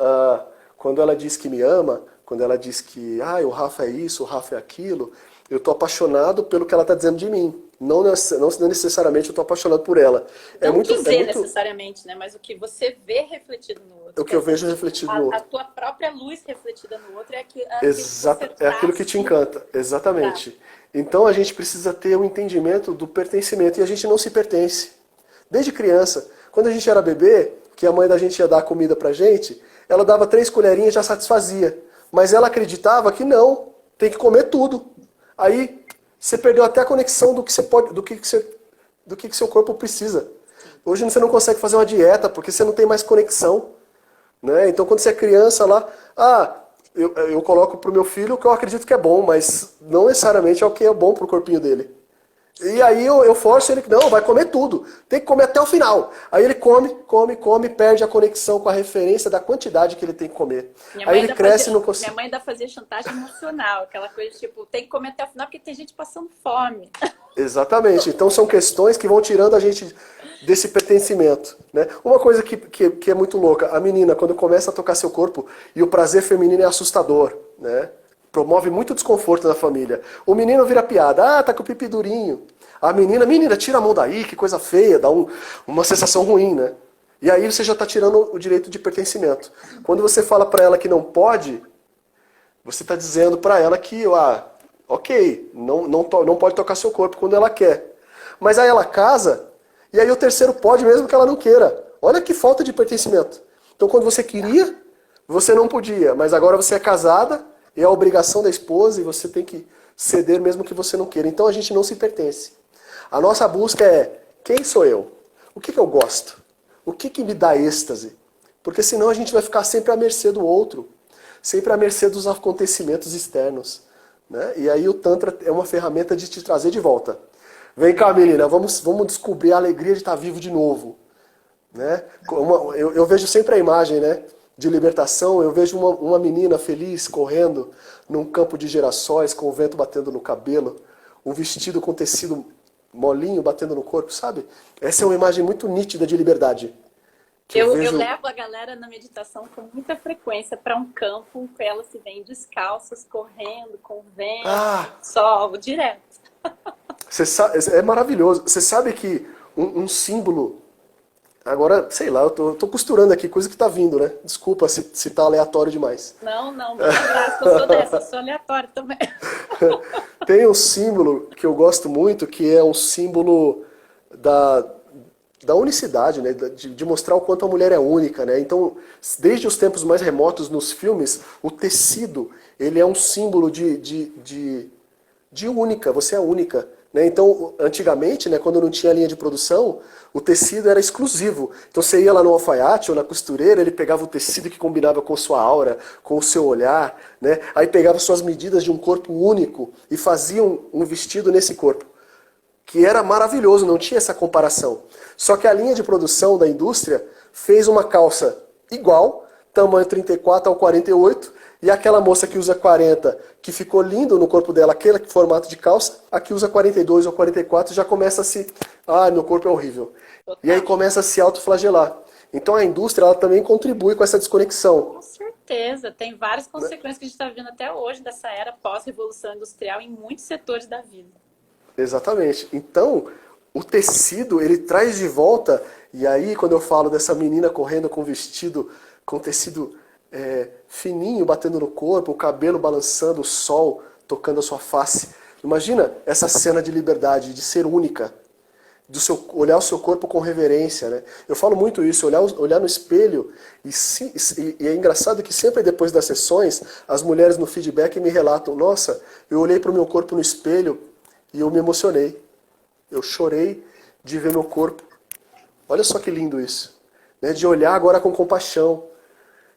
quando ela diz que me ama, quando ela diz que o Rafa é isso, o Rafa é aquilo, eu estou apaixonado pelo que ela está dizendo de mim. Não necessariamente eu estou apaixonado por ela. Não necessariamente, né? Mas o que você vê refletido no outro. O que eu vejo refletido no outro. A tua própria luz refletida no outro é aquilo que te encanta. Exatamente. Tá. Então a gente precisa ter um entendimento do pertencimento. E a gente não se pertence. Desde criança. Quando a gente era bebê, que a mãe da gente ia dar comida pra gente, ela dava 3 colherinhas e já satisfazia. Mas ela acreditava que não. Tem que comer tudo. Aí você perdeu até a conexão do que você pode, do que seu corpo precisa. Hoje você não consegue fazer uma dieta porque você não tem mais conexão, né? Então quando você é criança lá, eu coloco pro meu filho o que eu acredito que é bom, mas não necessariamente é o que é bom pro corpinho dele. E aí eu forço ele que não, vai comer tudo, tem que comer até o final. Aí ele come, perde a conexão com a referência da quantidade que ele tem que comer. Aí ele cresce e não consegue. Minha mãe ainda fazia chantagem emocional, aquela coisa tipo, tem que comer até o final porque tem gente passando fome. Exatamente, então são questões que vão tirando a gente desse pertencimento, né? Uma coisa que é muito louca, a menina quando começa a tocar seu corpo, e o prazer feminino é assustador, né? Promove muito desconforto na família. O menino vira piada. Tá com o pipi durinho. A menina, tira a mão daí, que coisa feia, dá uma sensação ruim, né? E aí você já está tirando o direito de pertencimento. Quando você fala para ela que não pode, você está dizendo para ela que, ok, não pode tocar seu corpo quando ela quer. Mas aí ela casa E aí o terceiro pode mesmo que ela não queira. Olha que falta de pertencimento. Então quando você queria, você não podia, mas agora você é casada, e é a obrigação da esposa, e você tem que ceder mesmo que você não queira. Então a gente não se pertence. A nossa busca é, quem sou eu? O que eu gosto? O que me dá êxtase? Porque senão a gente vai ficar sempre à mercê do outro, sempre à mercê dos acontecimentos externos. Né? E aí o Tantra é uma ferramenta de te trazer de volta. Vem cá, menina, vamos descobrir a alegria de estar vivo de novo. Né? Eu vejo sempre a imagem, né, de libertação, eu vejo uma menina feliz correndo num campo de girassóis com o vento batendo no cabelo, um vestido com tecido molinho batendo no corpo, sabe? Essa é uma imagem muito nítida de liberdade. Eu levo a galera na meditação com muita frequência para um campo que elas se veem descalças, correndo, com vento, sol, direto. É maravilhoso. Você sabe que um símbolo... Agora, sei lá, eu tô costurando aqui, coisa que tá vindo, né? Desculpa se tá aleatório demais. Não, me abraço, eu sou dessa, eu sou aleatório também. Tem um símbolo que eu gosto muito, que é um símbolo da unicidade, né? De mostrar o quanto a mulher é única, né? Então, desde os tempos mais remotos nos filmes, o tecido, ele é um símbolo de única, você é única. Né? Então, antigamente, né, quando não tinha linha de produção, o tecido era exclusivo. Então você ia lá no alfaiate ou na costureira, ele pegava o tecido que combinava com sua aura, com o seu olhar, né? Aí pegava suas medidas de um corpo único e fazia um vestido nesse corpo. Que era maravilhoso, não tinha essa comparação. Só que a linha de produção da indústria fez uma calça igual, tamanho 34 ao 48, e aquela moça que usa 40, que ficou lindo no corpo dela, aquele formato de calça, a que usa 42 ou 44 já começa a se... Ah, meu corpo é horrível. E aí começa a se autoflagelar. Então a indústria ela também contribui com essa desconexão. Com certeza, tem várias consequências que a gente está vendo até hoje dessa era pós-revolução industrial em muitos setores da vida. Exatamente. Então, o tecido, ele traz de volta, e aí quando eu falo dessa menina correndo com vestido, com tecido fininho batendo no corpo, o cabelo balançando, o sol tocando a sua face. Imagina essa cena de liberdade, de ser única, olhar o seu corpo com reverência. Né? Eu falo muito isso, olhar no espelho, e é engraçado que sempre depois das sessões, as mulheres no feedback me relatam, nossa, eu olhei para o meu corpo no espelho e eu me emocionei. Eu chorei de ver meu corpo. Olha só que lindo isso. Né? De olhar agora com compaixão.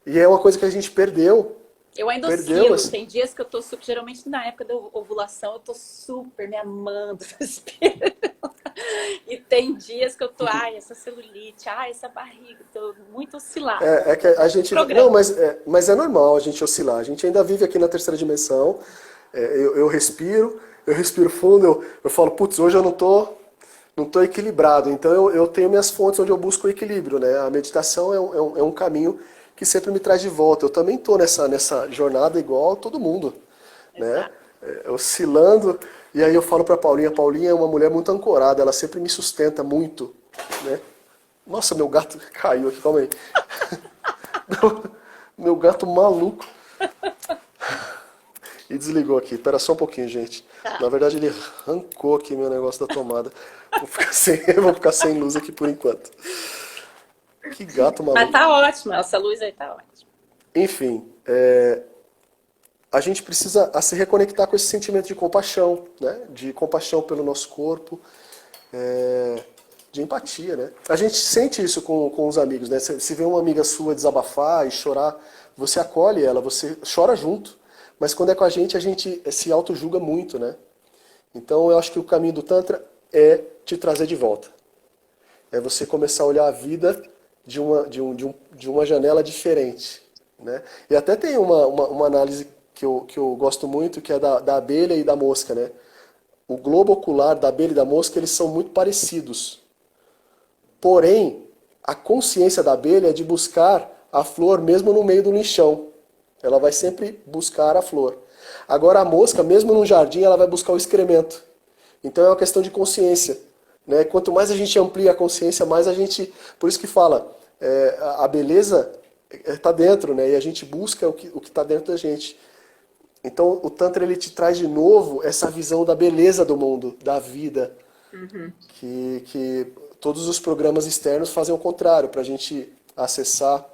E é uma coisa que a gente perdeu. Eu ainda oscilo. Assim. Tem dias que eu tô super... Geralmente na época da ovulação eu tô super me amando no espelho. E tem dias que eu tô... Ai, essa celulite. Ai, essa barriga. Tô muito oscilada. É que a gente... Não, mas é normal a gente oscilar. A gente ainda vive aqui na terceira dimensão. Eu respiro fundo. Eu falo, putz, hoje eu não tô equilibrado. Então eu tenho minhas fontes onde eu busco o equilíbrio. Né? A meditação é um caminho que sempre me traz de volta. Eu também estou nessa jornada igual a todo mundo, né? Oscilando, e aí eu falo para Paulinha é uma mulher muito ancorada, ela sempre me sustenta muito, né? Nossa, meu gato caiu aqui, calma aí. meu gato maluco. E desligou aqui, espera só um pouquinho, gente. Na verdade ele arrancou aqui meu negócio da tomada. Vou ficar sem luz aqui por enquanto. Que gato maluco. Mas tá ótimo, essa luz aí tá ótima. Enfim, a gente precisa se reconectar com esse sentimento de compaixão, né? De compaixão pelo nosso corpo, de empatia, né? A gente sente isso com os amigos, né? Se vê uma amiga sua desabafar e chorar, você acolhe ela, você chora junto. Mas quando é com a gente se auto-julga muito, né? Então eu acho que o caminho do Tantra é te trazer de volta. É você começar a olhar a vida de uma janela diferente. Né? E até tem uma análise que eu gosto muito, que é da abelha e da mosca. Né? O globo ocular da abelha e da mosca, eles são muito parecidos. Porém, a consciência da abelha é de buscar a flor mesmo no meio do lixão. Ela vai sempre buscar a flor. Agora a mosca, mesmo no jardim, ela vai buscar o excremento. Então é uma questão de consciência. Né? Quanto mais a gente amplia a consciência, mais a gente... Por isso que fala, a beleza está dentro, né? E a gente busca o que está dentro da gente. Então o Tantra ele te traz de novo essa visão da beleza do mundo, da vida. Uhum. Que todos os programas externos fazem o contrário, para a gente acessar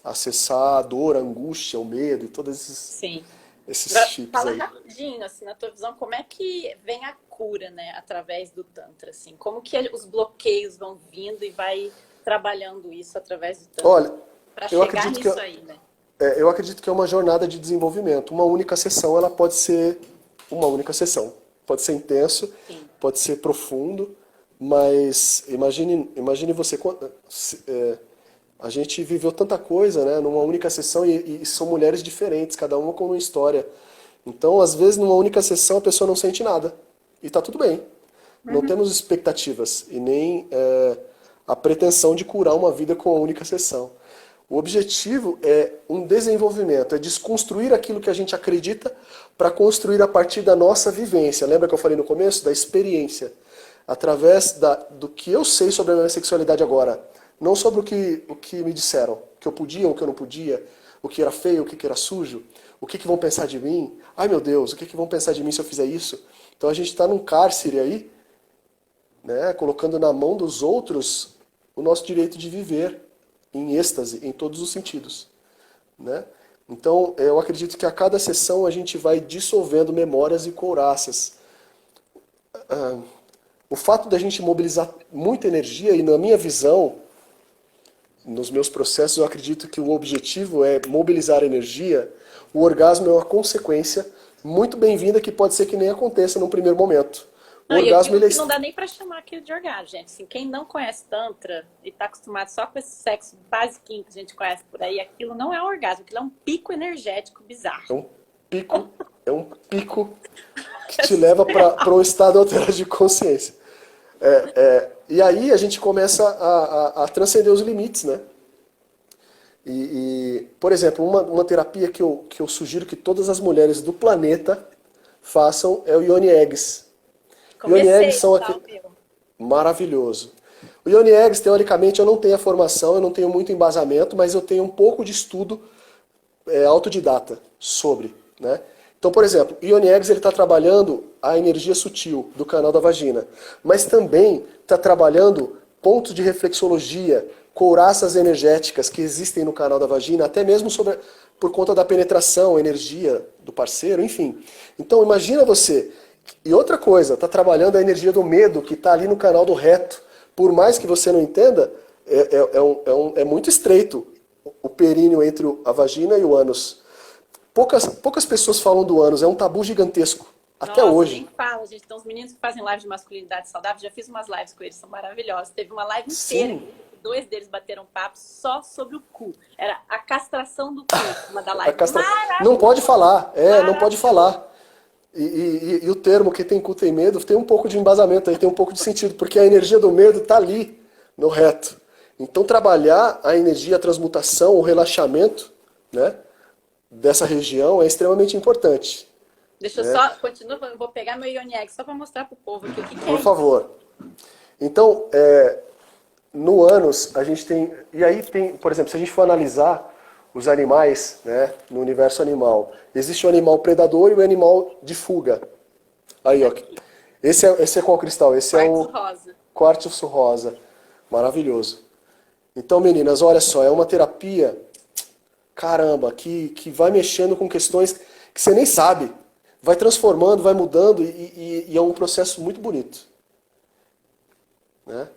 a dor, a angústia, o medo e todos Sim. esses chips Fala aí. rapidinho, assim, na tua visão, como é que vem a cura, né, através do Tantra, assim? Como que os bloqueios vão vindo e vai trabalhando isso através do Tantra Olha, para eu chegar acredito que nisso aí, né? eu acredito que é uma jornada de desenvolvimento. Uma única sessão, ela pode ser uma única sessão. Pode ser intenso, Sim. pode ser profundo, mas imagine você, a gente viveu tanta coisa, né, numa única sessão e são mulheres diferentes, cada uma com uma história. Então, às vezes, numa única sessão a pessoa não sente nada e tá tudo bem. Não temos expectativas e nem a pretensão de curar uma vida com uma única sessão. O objetivo é um desenvolvimento, é desconstruir aquilo que a gente acredita para construir a partir da nossa vivência. Lembra que eu falei no começo? Da experiência. Através do que eu sei sobre a minha sexualidade agora. Não sobre o que me disseram. O que eu podia, o que eu não podia. O que era feio, o que era sujo. O que vão pensar de mim. Ai meu Deus, o que vão pensar de mim se eu fizer isso? Então a gente está num cárcere aí, né, colocando na mão dos outros o nosso direito de viver em êxtase, em todos os sentidos, né? Então, eu acredito que a cada sessão a gente vai dissolvendo memórias e couraças. O fato da gente mobilizar muita energia, e na minha visão, nos meus processos, eu acredito que o objetivo é mobilizar energia, o orgasmo é uma consequência muito bem-vinda que pode ser que nem aconteça num primeiro momento. O Não, e orgasmo, aquilo ele que não dá nem pra chamar aquilo de orgasmo, gente. Assim, quem não conhece Tantra e tá acostumado só com esse sexo basiquinho que a gente conhece por aí, aquilo não é um orgasmo, aquilo é um pico energético bizarro. é um pico que te leva para um estado alterado de consciência. E aí a gente começa a transcender os limites, né? Por exemplo, uma terapia que eu sugiro que todas as mulheres do planeta façam é o Yoni Eggs. Yoni Eggs são maravilhoso. O Yoni Eggs, teoricamente, eu não tenho a formação, eu não tenho muito embasamento, mas eu tenho um pouco de estudo autodidata sobre, né? Então, por exemplo, o Yoni Eggs está trabalhando a energia sutil do canal da vagina, mas também está trabalhando pontos de reflexologia, couraças energéticas que existem no canal da vagina, até mesmo por conta da penetração, energia do parceiro, enfim. Então, imagina você. E outra coisa, está trabalhando a energia do medo que está ali no canal do reto. Por mais que você não entenda, é muito estreito o períneo entre a vagina e o ânus. Poucas pessoas falam do ânus, é um tabu gigantesco. Até Nossa, hoje. nem fala, gente. Então, os meninos que fazem live de masculinidade saudável, já fiz umas lives com eles, são maravilhosos. Teve uma live inteira, Sim. 2 deles bateram papo só sobre o cu. Era a castração do cu, uma da live. Não pode falar, não pode falar. E o termo que tem cu tem medo tem um pouco de embasamento aí, tem um pouco de sentido, porque a energia do medo está ali, no reto. Então trabalhar a energia, a transmutação, o relaxamento, né, dessa região é extremamente importante. Deixa eu só, continua, eu vou pegar meu Yoni Egg só para mostrar pro povo aqui o que Por favor. Então, no ânus, a gente tem... E aí tem, por exemplo, se a gente for analisar os animais, né, no universo animal, existe o animal predador e o animal de fuga. Aí, ó. Esse é qual cristal? Esse é o rosa. quartzo rosa. Maravilhoso. Então, meninas, olha só, é uma terapia, caramba, que vai mexendo com questões que você nem sabe. Vai transformando, vai mudando e é um processo muito bonito. Né?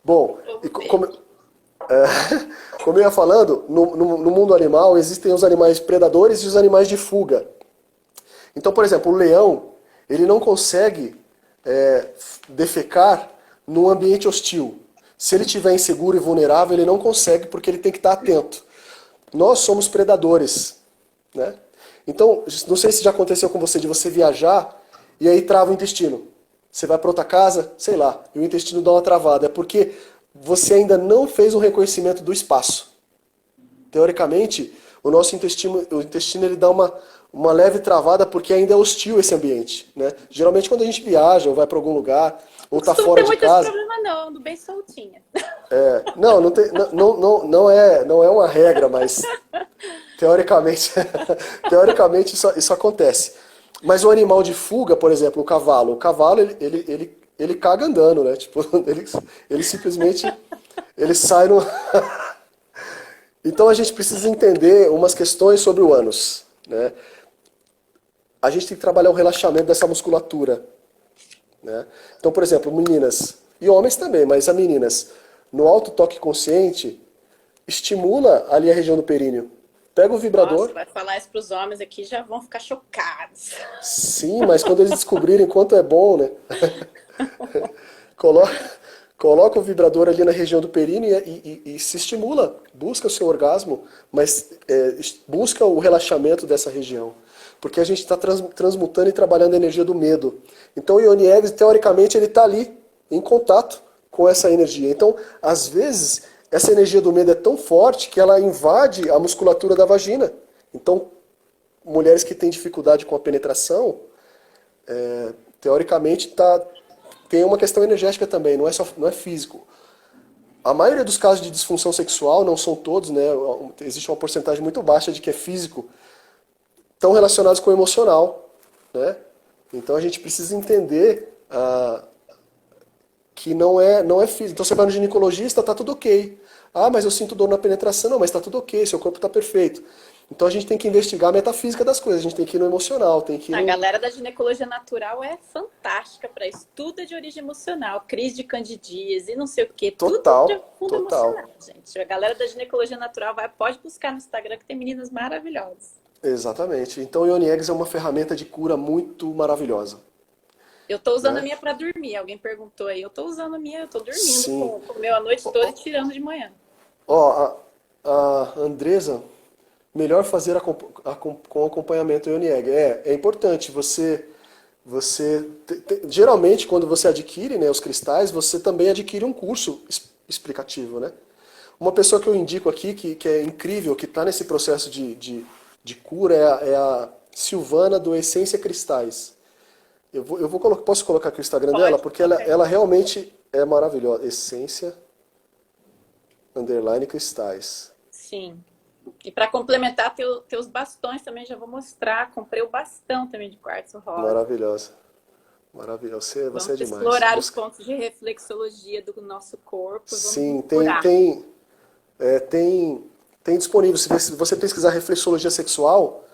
Bom, como eu ia falando, no mundo animal existem os animais predadores e os animais de fuga. Então, por exemplo, o leão, ele não consegue defecar num ambiente hostil. Se ele estiver inseguro e vulnerável, ele não consegue porque ele tem que estar atento. Nós somos predadores, né? Então, não sei se já aconteceu com você de você viajar e aí trava o intestino. Você vai para outra casa, sei lá, e o intestino dá uma travada. É porque você ainda não fez o reconhecimento do espaço. Teoricamente, o nosso intestino ele dá uma leve travada porque ainda é hostil esse ambiente, né? Geralmente quando a gente viaja ou vai para algum lugar ou está fora de casa. Não tem muito problema não, ando bem soltinha. Não é uma regra, mas teoricamente isso acontece. Mas o animal de fuga, por exemplo, o cavalo ele caga andando, né? Tipo, ele simplesmente ele sai no. Então a gente precisa entender umas questões sobre o ânus, né? A gente tem que trabalhar o relaxamento dessa musculatura, né? Então, por exemplo, meninas, e homens também, mas as meninas, no alto toque consciente, estimula ali a região do períneo. Pega o Nossa, vibrador. vai falar isso para os homens aqui, já vão ficar chocados. Sim, mas quando eles descobrirem quanto é bom, né? Coloca, coloca o vibrador ali na região do períneo e se estimula. Busca o seu orgasmo, mas busca o relaxamento dessa região. Porque a gente está transmutando e trabalhando a energia do medo. Então o Yoni Eggs, teoricamente, ele está ali, em contato com essa energia. Então, às vezes, essa energia do medo é tão forte que ela invade a musculatura da vagina. Então, mulheres que têm dificuldade com a penetração, teoricamente, tem uma questão energética também, não é físico. A maioria dos casos de disfunção sexual, não são todos, né? Existe uma porcentagem muito baixa de que é físico, estão relacionados com o emocional, né? Então a gente precisa entender que não é físico. Então você vai no ginecologista, tá tudo ok. Ah, mas eu sinto dor na penetração. Não, mas tá tudo ok, seu corpo tá perfeito. Então a gente tem que investigar a metafísica das coisas, a gente tem que ir no emocional, tem que ir A no... galera da ginecologia natural é fantástica para isso. Tudo é de origem emocional, crise de candidíase e não sei o quê. Tudo de Total, fundo total. emocional, gente. A galera da ginecologia natural pode buscar no Instagram que tem meninas maravilhosas. Exatamente. Então o Yoni Eggs é uma ferramenta de cura muito maravilhosa, Eu tô usando a né? minha para dormir. Alguém perguntou aí. Eu tô usando a minha, eu tô dormindo Sim. com o meu a noite toda e tirando de manhã. Ó, a Andresa, melhor fazer com acompanhamento Yoni Egg. É importante geralmente quando você adquire, né, os cristais, você também adquire um curso explicativo, né? Uma pessoa que eu indico aqui, que é incrível, que está nesse processo de cura, é a Silvana do Essência Cristais. Posso colocar aqui o Instagram dela? Pode, Porque ela, qualquer. ela realmente é maravilhosa. Essência _ Cristais. Sim. E para complementar teus bastões também, já vou mostrar. Comprei o bastão também de quartzo rosa. Maravilhosa. Maravilhosa. Você é Vamos demais. explorar os pontos de reflexologia do nosso corpo e vamos Sim, curar. tem disponível. Se você pesquisar reflexologia sexual,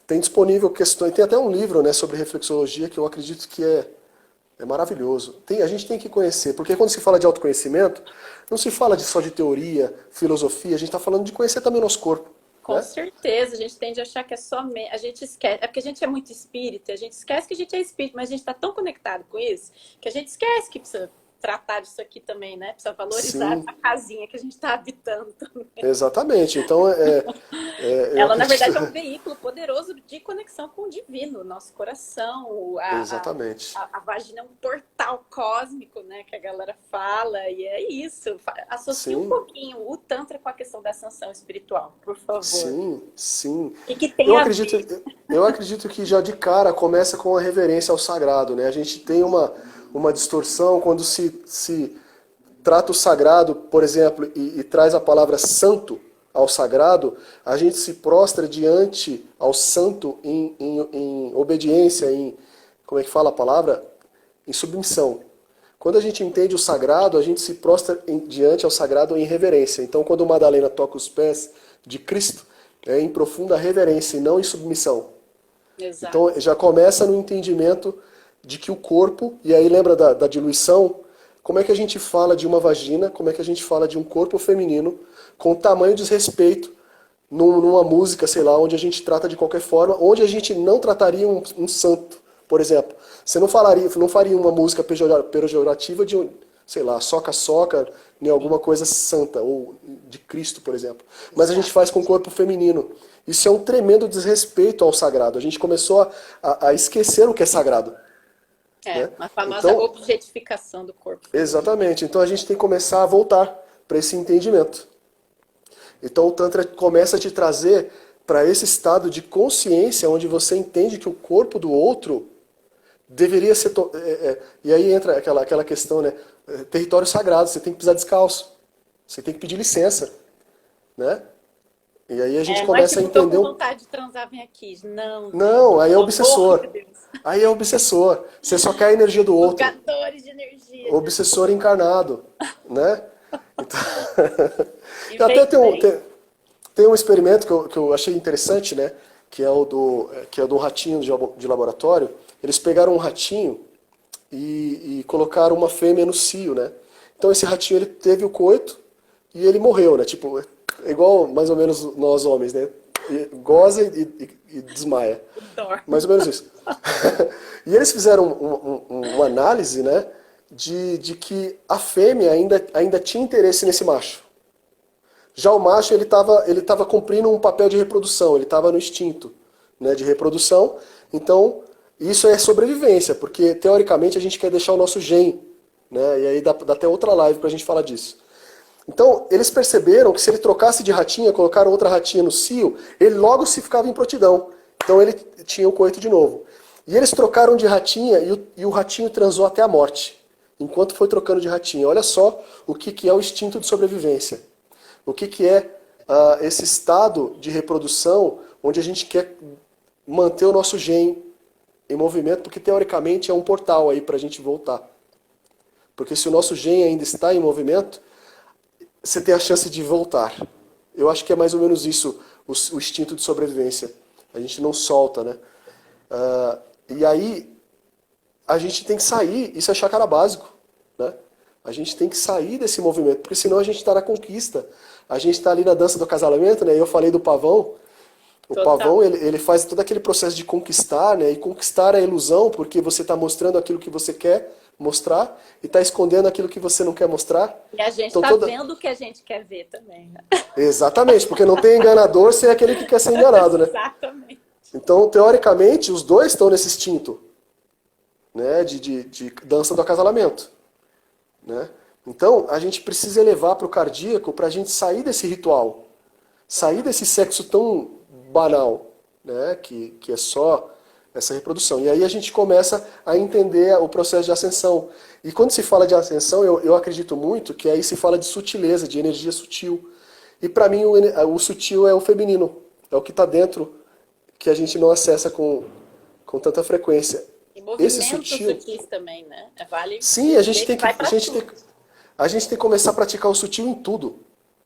tem disponível questões. Tem até um livro, né, sobre reflexologia que eu acredito que é maravilhoso. A gente tem que conhecer, porque quando se fala de autoconhecimento, não se fala só de teoria, filosofia, a gente está falando de conhecer também o nosso corpo, Com né? certeza, a gente tende a achar que é só. A gente esquece. É porque a gente é muito espírita, a gente esquece que a gente é espírito, mas a gente está tão conectado com isso que a gente esquece que precisa tratar disso aqui também, né? Precisa valorizar Sim, a casinha que a gente está habitando também. exatamente. Então, eu Ela, na acredito. verdade, é um veículo poderoso de conexão com o divino, o nosso coração. Exatamente. A vagina é um portal cósmico, né? Que a galera fala, e é isso. Associa um Sim, pouquinho o Tantra com a questão da ascensão espiritual, por favor. sim, sim. E que tem Eu a acredito, ver. eu acredito que já de cara começa com a reverência ao sagrado, né? A gente tem uma distorção quando se trata o sagrado, por exemplo, e traz a palavra santo ao sagrado, a gente se prostra diante ao santo em obediência, como é que fala a palavra? Em submissão. Quando a gente entende o sagrado, a gente se prostra diante ao sagrado em reverência. Então, quando Madalena toca os pés de Cristo, é em profunda reverência e não em submissão. Exato. Então, já começa no entendimento de que o corpo, e aí lembra da diluição, como é que a gente fala de uma vagina, como é que a gente fala de um corpo feminino com tamanho desrespeito numa música, sei lá, onde a gente trata de qualquer forma, onde a gente não trataria um santo, por exemplo. Você não faria uma música pejorativa de, sei lá, soca-soca, em alguma coisa santa, ou de Cristo, por exemplo. Mas a gente faz com o corpo feminino. Isso é um tremendo desrespeito ao sagrado. A gente começou a esquecer o que é sagrado. É, Né? a famosa Então, objetificação do corpo feminino. exatamente. Então a gente tem que começar a voltar para esse entendimento. Então o Tantra começa a te trazer para esse estado de consciência onde você entende que o corpo do outro deveria ser... E aí entra aquela questão, né? Território sagrado, você tem que pisar descalço. Você tem que pedir licença. Né? E aí a gente Não é começa a tipo, tô entender com um... vontade de transar, vem aqui. Não, Não, gente, aí é pelo amor obsessor. de Deus. Aí é obsessor. Você só quer a energia do outro. Sugadores de energia, Jesus. Obsessor encarnado, né? Então... E E até vem bem. tem um experimento que eu achei interessante, né? Que é do ratinho de laboratório. Eles pegaram um ratinho e colocaram uma fêmea no cio, né? Então esse ratinho ele teve o coito e ele morreu, né? Tipo, é igual mais ou menos nós homens, né? Goza e desmaia. Dorme. Mais ou menos isso. E eles fizeram uma análise, né? De que a fêmea ainda tinha interesse nesse macho. Já o macho ele tava cumprindo um papel de reprodução, ele estava no instinto, né, de reprodução. Então, isso é sobrevivência, porque teoricamente a gente quer deixar o nosso gen, né, e aí dá até outra live para a gente falar disso. Então, eles perceberam que se ele trocasse de ratinha, colocaram outra ratinha no cio, ele logo se ficava em prontidão. Então ele tinha o coito de novo. E eles trocaram de ratinha e o ratinho transou até a morte, enquanto foi trocando de ratinha. Olha só o que é o instinto de sobrevivência. O que é esse estado de reprodução onde a gente quer manter o nosso gen em movimento, porque teoricamente é um portal aí para a gente voltar. Porque se o nosso gen ainda está em movimento, você tem a chance de voltar. Eu acho que é mais ou menos isso, o instinto de sobrevivência. A gente não solta, né? E aí, a gente tem que sair, isso é chácara básico, né? A gente tem que sair desse movimento, porque senão a gente está na conquista. A gente está ali na dança do acasalamento, né? Eu falei do pavão. O Total. pavão, ele faz todo aquele processo de conquistar, né? E conquistar é ilusão, porque você está mostrando aquilo que você quer mostrar e está escondendo aquilo que você não quer mostrar. E a gente Então, tá vendo o que a gente quer ver também, né? Exatamente, porque não tem enganador sem aquele que quer ser enganado, né? Exatamente. Então, teoricamente, os dois estão nesse instinto, né? De dança do acasalamento, né? Então, a gente precisa elevar para o cardíaco para a gente sair desse ritual, sair desse sexo tão banal, né? Que é só essa reprodução. E aí a gente começa a entender o processo de ascensão. E quando se fala de ascensão, eu acredito muito que aí se fala de sutileza, de energia sutil. E para mim o sutil é o feminino, é o que está dentro, que a gente não acessa com tanta frequência. E Esse movimentos sutil... sutis também, né? Vale Sim, a gente dizer tem que vai pra tudo. a gente tem que começar a praticar o sutil em tudo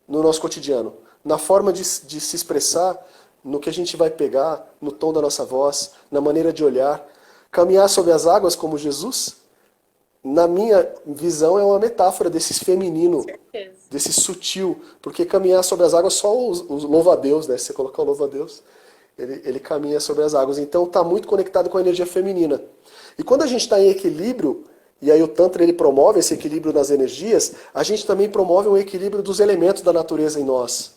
no nosso cotidiano. Na forma de se expressar, no que a gente vai pegar, no tom da nossa voz, na maneira de olhar. Caminhar sobre as águas como Jesus, na minha visão, é uma metáfora desse feminino, Certeza. desse sutil. Porque caminhar sobre as águas, só o louva-a-Deus, né? Se você colocar o louva-a-Deus, ele caminha sobre as águas. Então está muito conectado com a energia feminina. E quando a gente está em equilíbrio, e aí o Tantra ele promove esse equilíbrio das energias, a gente também promove um equilíbrio dos elementos da natureza em nós,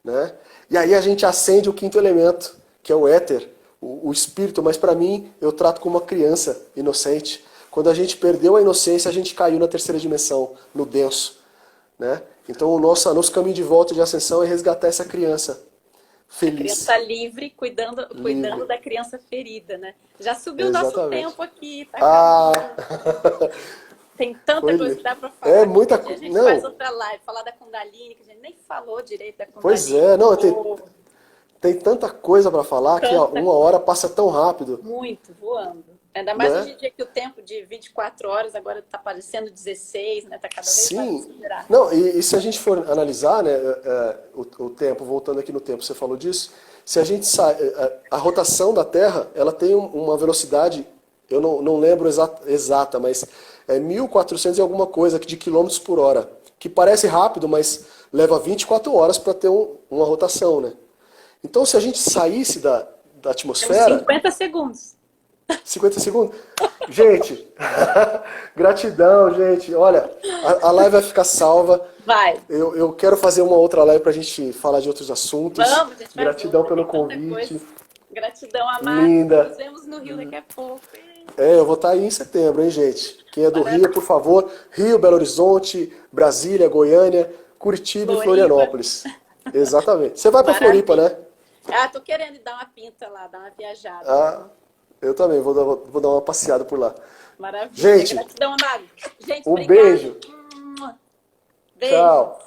né? E aí a gente acende o quinto elemento, que é o éter, o espírito, mas para mim eu trato como uma criança inocente. Quando a gente perdeu a inocência, a gente caiu na terceira dimensão, no denso, né? Então o nosso caminho de volta de ascensão é resgatar essa criança feliz. Criança livre, cuidando Livre. da criança ferida, né? Já subiu o nosso Exatamente. tempo aqui, tá Ah, Tem tanta foi coisa lindo. que dá pra falar. É muita A coisa. gente Não, faz outra live, falar da Kundalini, que a gente nem falou direito da pois Kundalini. é, não, Pô, tem tanta coisa para falar que ó, tanta uma hora passa tão rápido, Muito, voando. Ainda mais hoje né? em dia que o tempo de 24 horas agora está parecendo 16, né? Está cada vez mais Sim. acelerado. Não, e se a gente for analisar, né, o tempo, voltando aqui no tempo, você falou disso, se a gente sai, a rotação da Terra, ela tem uma velocidade, eu não lembro exata, mas é 1.400 e alguma coisa de quilômetros por hora, que parece rápido, mas leva 24 horas para ter uma rotação, né? Então, se a gente saísse da Temos atmosfera, 50 segundos. 50 segundos. Gente, gratidão, gente. Olha, a live vai ficar salva. Vai. Eu quero fazer uma outra live pra gente falar de outros assuntos. Vamos, a gente vai Gratidão junto, pelo tem tanta convite. coisa. Gratidão, amado. Linda. Nos vemos no Rio daqui a pouco. Eu vou estar aí em setembro, hein, gente? Quem é do Maravilha. Rio, por favor. Rio, Belo Horizonte, Brasília, Goiânia, Curitiba e Floripa. Florianópolis. Exatamente. Você vai pra Maravilha. Floripa, né? Ah, tô querendo dar uma pinta lá, dar uma viajada. Ah, eu também vou dar uma passeada por lá. Maravilha. Gente, Gratidão, amado. Gente, um obrigada. beijo. Beijo. Tchau.